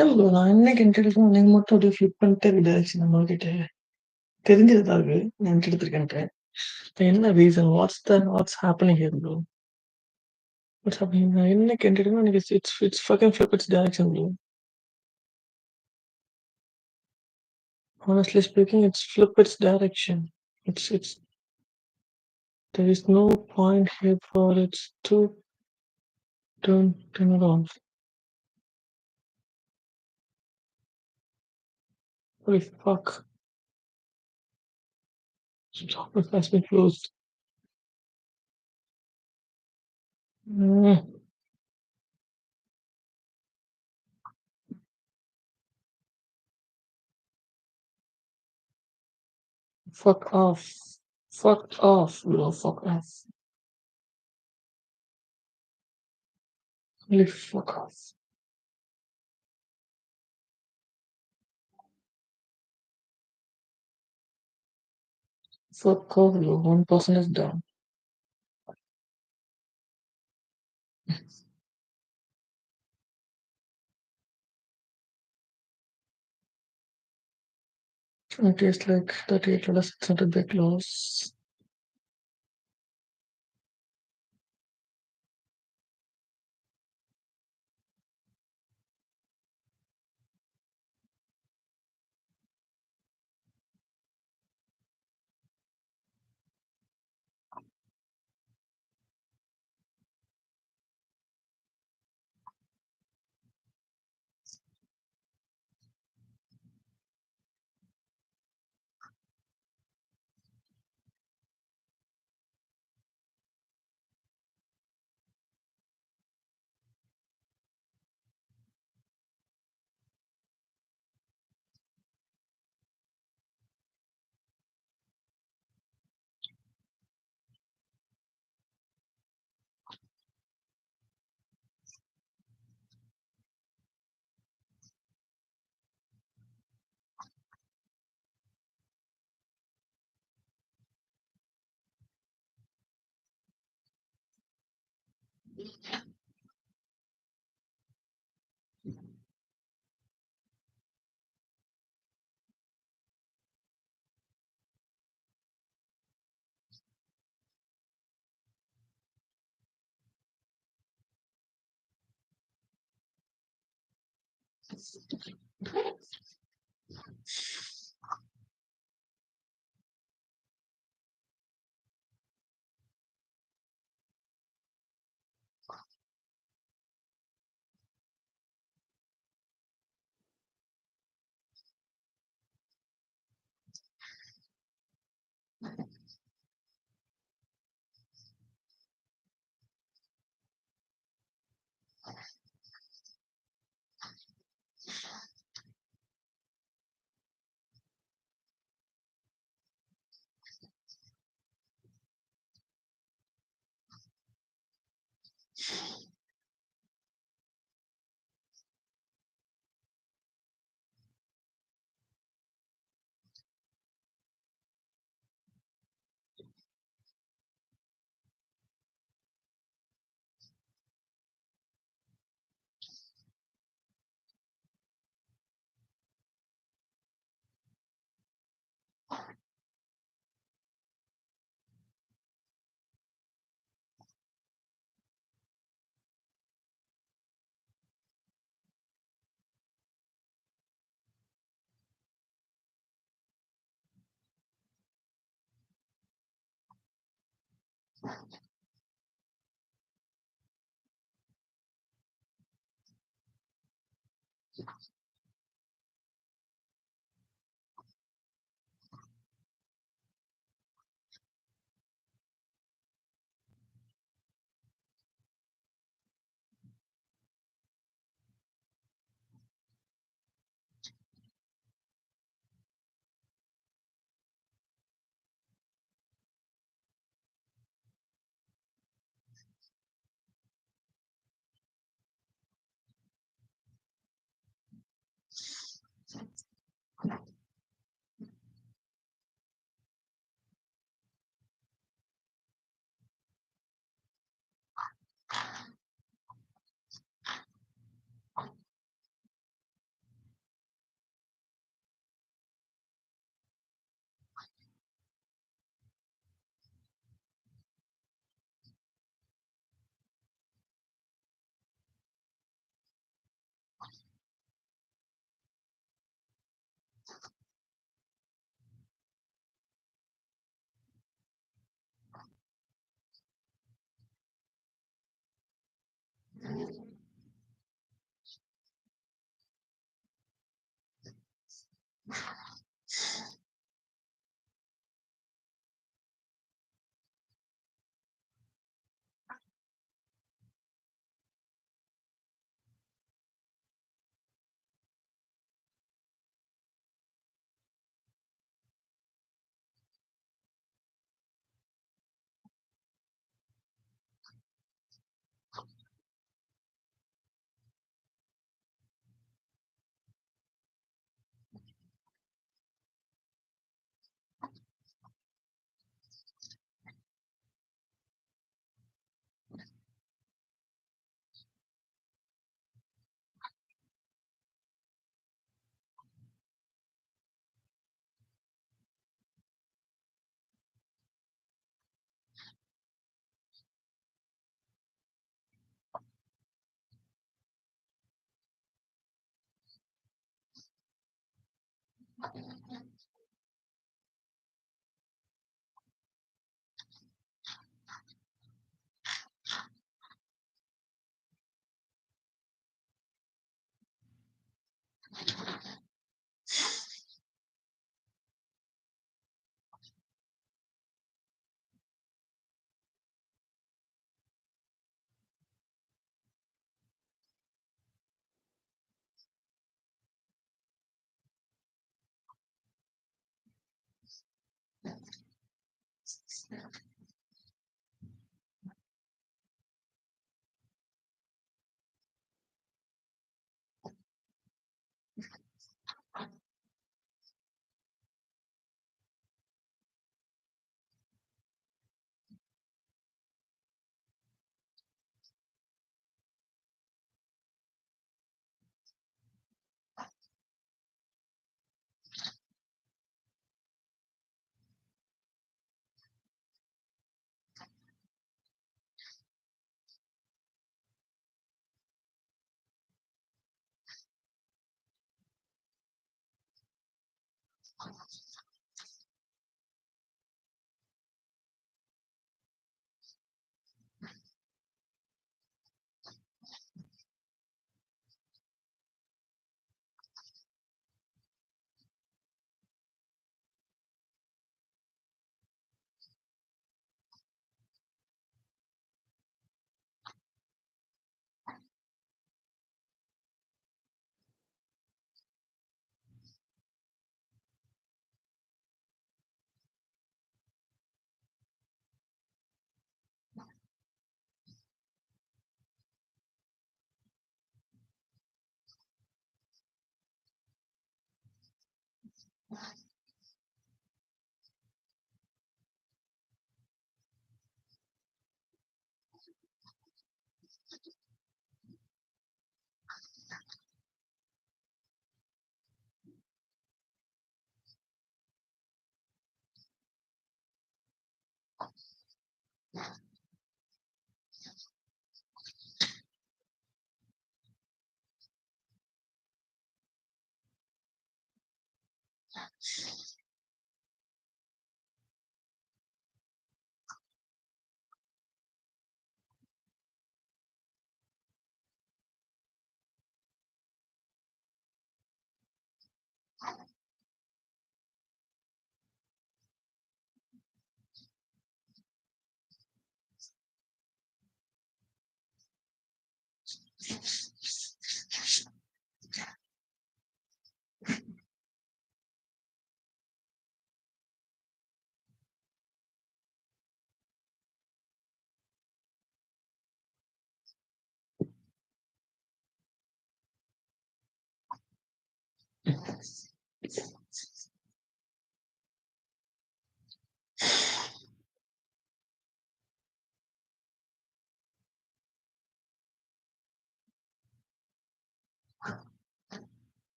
[SPEAKER 1] ஏன் bro நான் இன்னைக்கு எடுத்துருக்கேன் நீங்க மட்டும் அப்படியே flip பண்ணிட்டே direction நம்மகிட்ட தெரிஞ்சதா இருக்கு நான் எடுத்திருக்கேன்ட்டு என்ன reason what's happening here bro what's happening நான் என்ன கேட்டுருக்கேன் எனக்கு it's fucking flip it's direction bro honestly speaking it's flip its direction it's there is no point here for it to turn it on. Holy fuck. Software has been closed. Mm, fuck off. Fuck off, bro. Fuck off. Holy fuck off. Fuck off, bro. One person is down. It tastes like $38. It's not a big loss.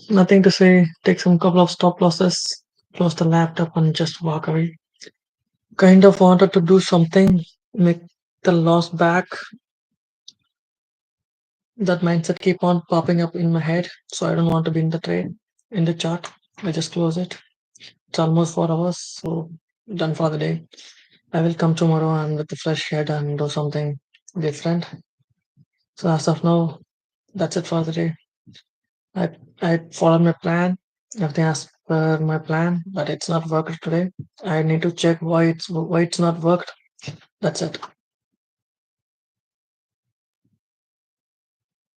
[SPEAKER 1] Nothing to say. Take some couple of stop losses, close the laptop, and just walk away. Kind of wanted to do something, make the loss back. That mindset keep on popping up in my head, so I don't want to be in the trade, in the chart. I just close it. It's almost 4 hours, so done for the day. I will come tomorrow and with a fresh head and do something different. So as of now, that's it for the day. I followed my plan, everything as per my plan, but it's not worked today. I need to check why it's not worked. That's it.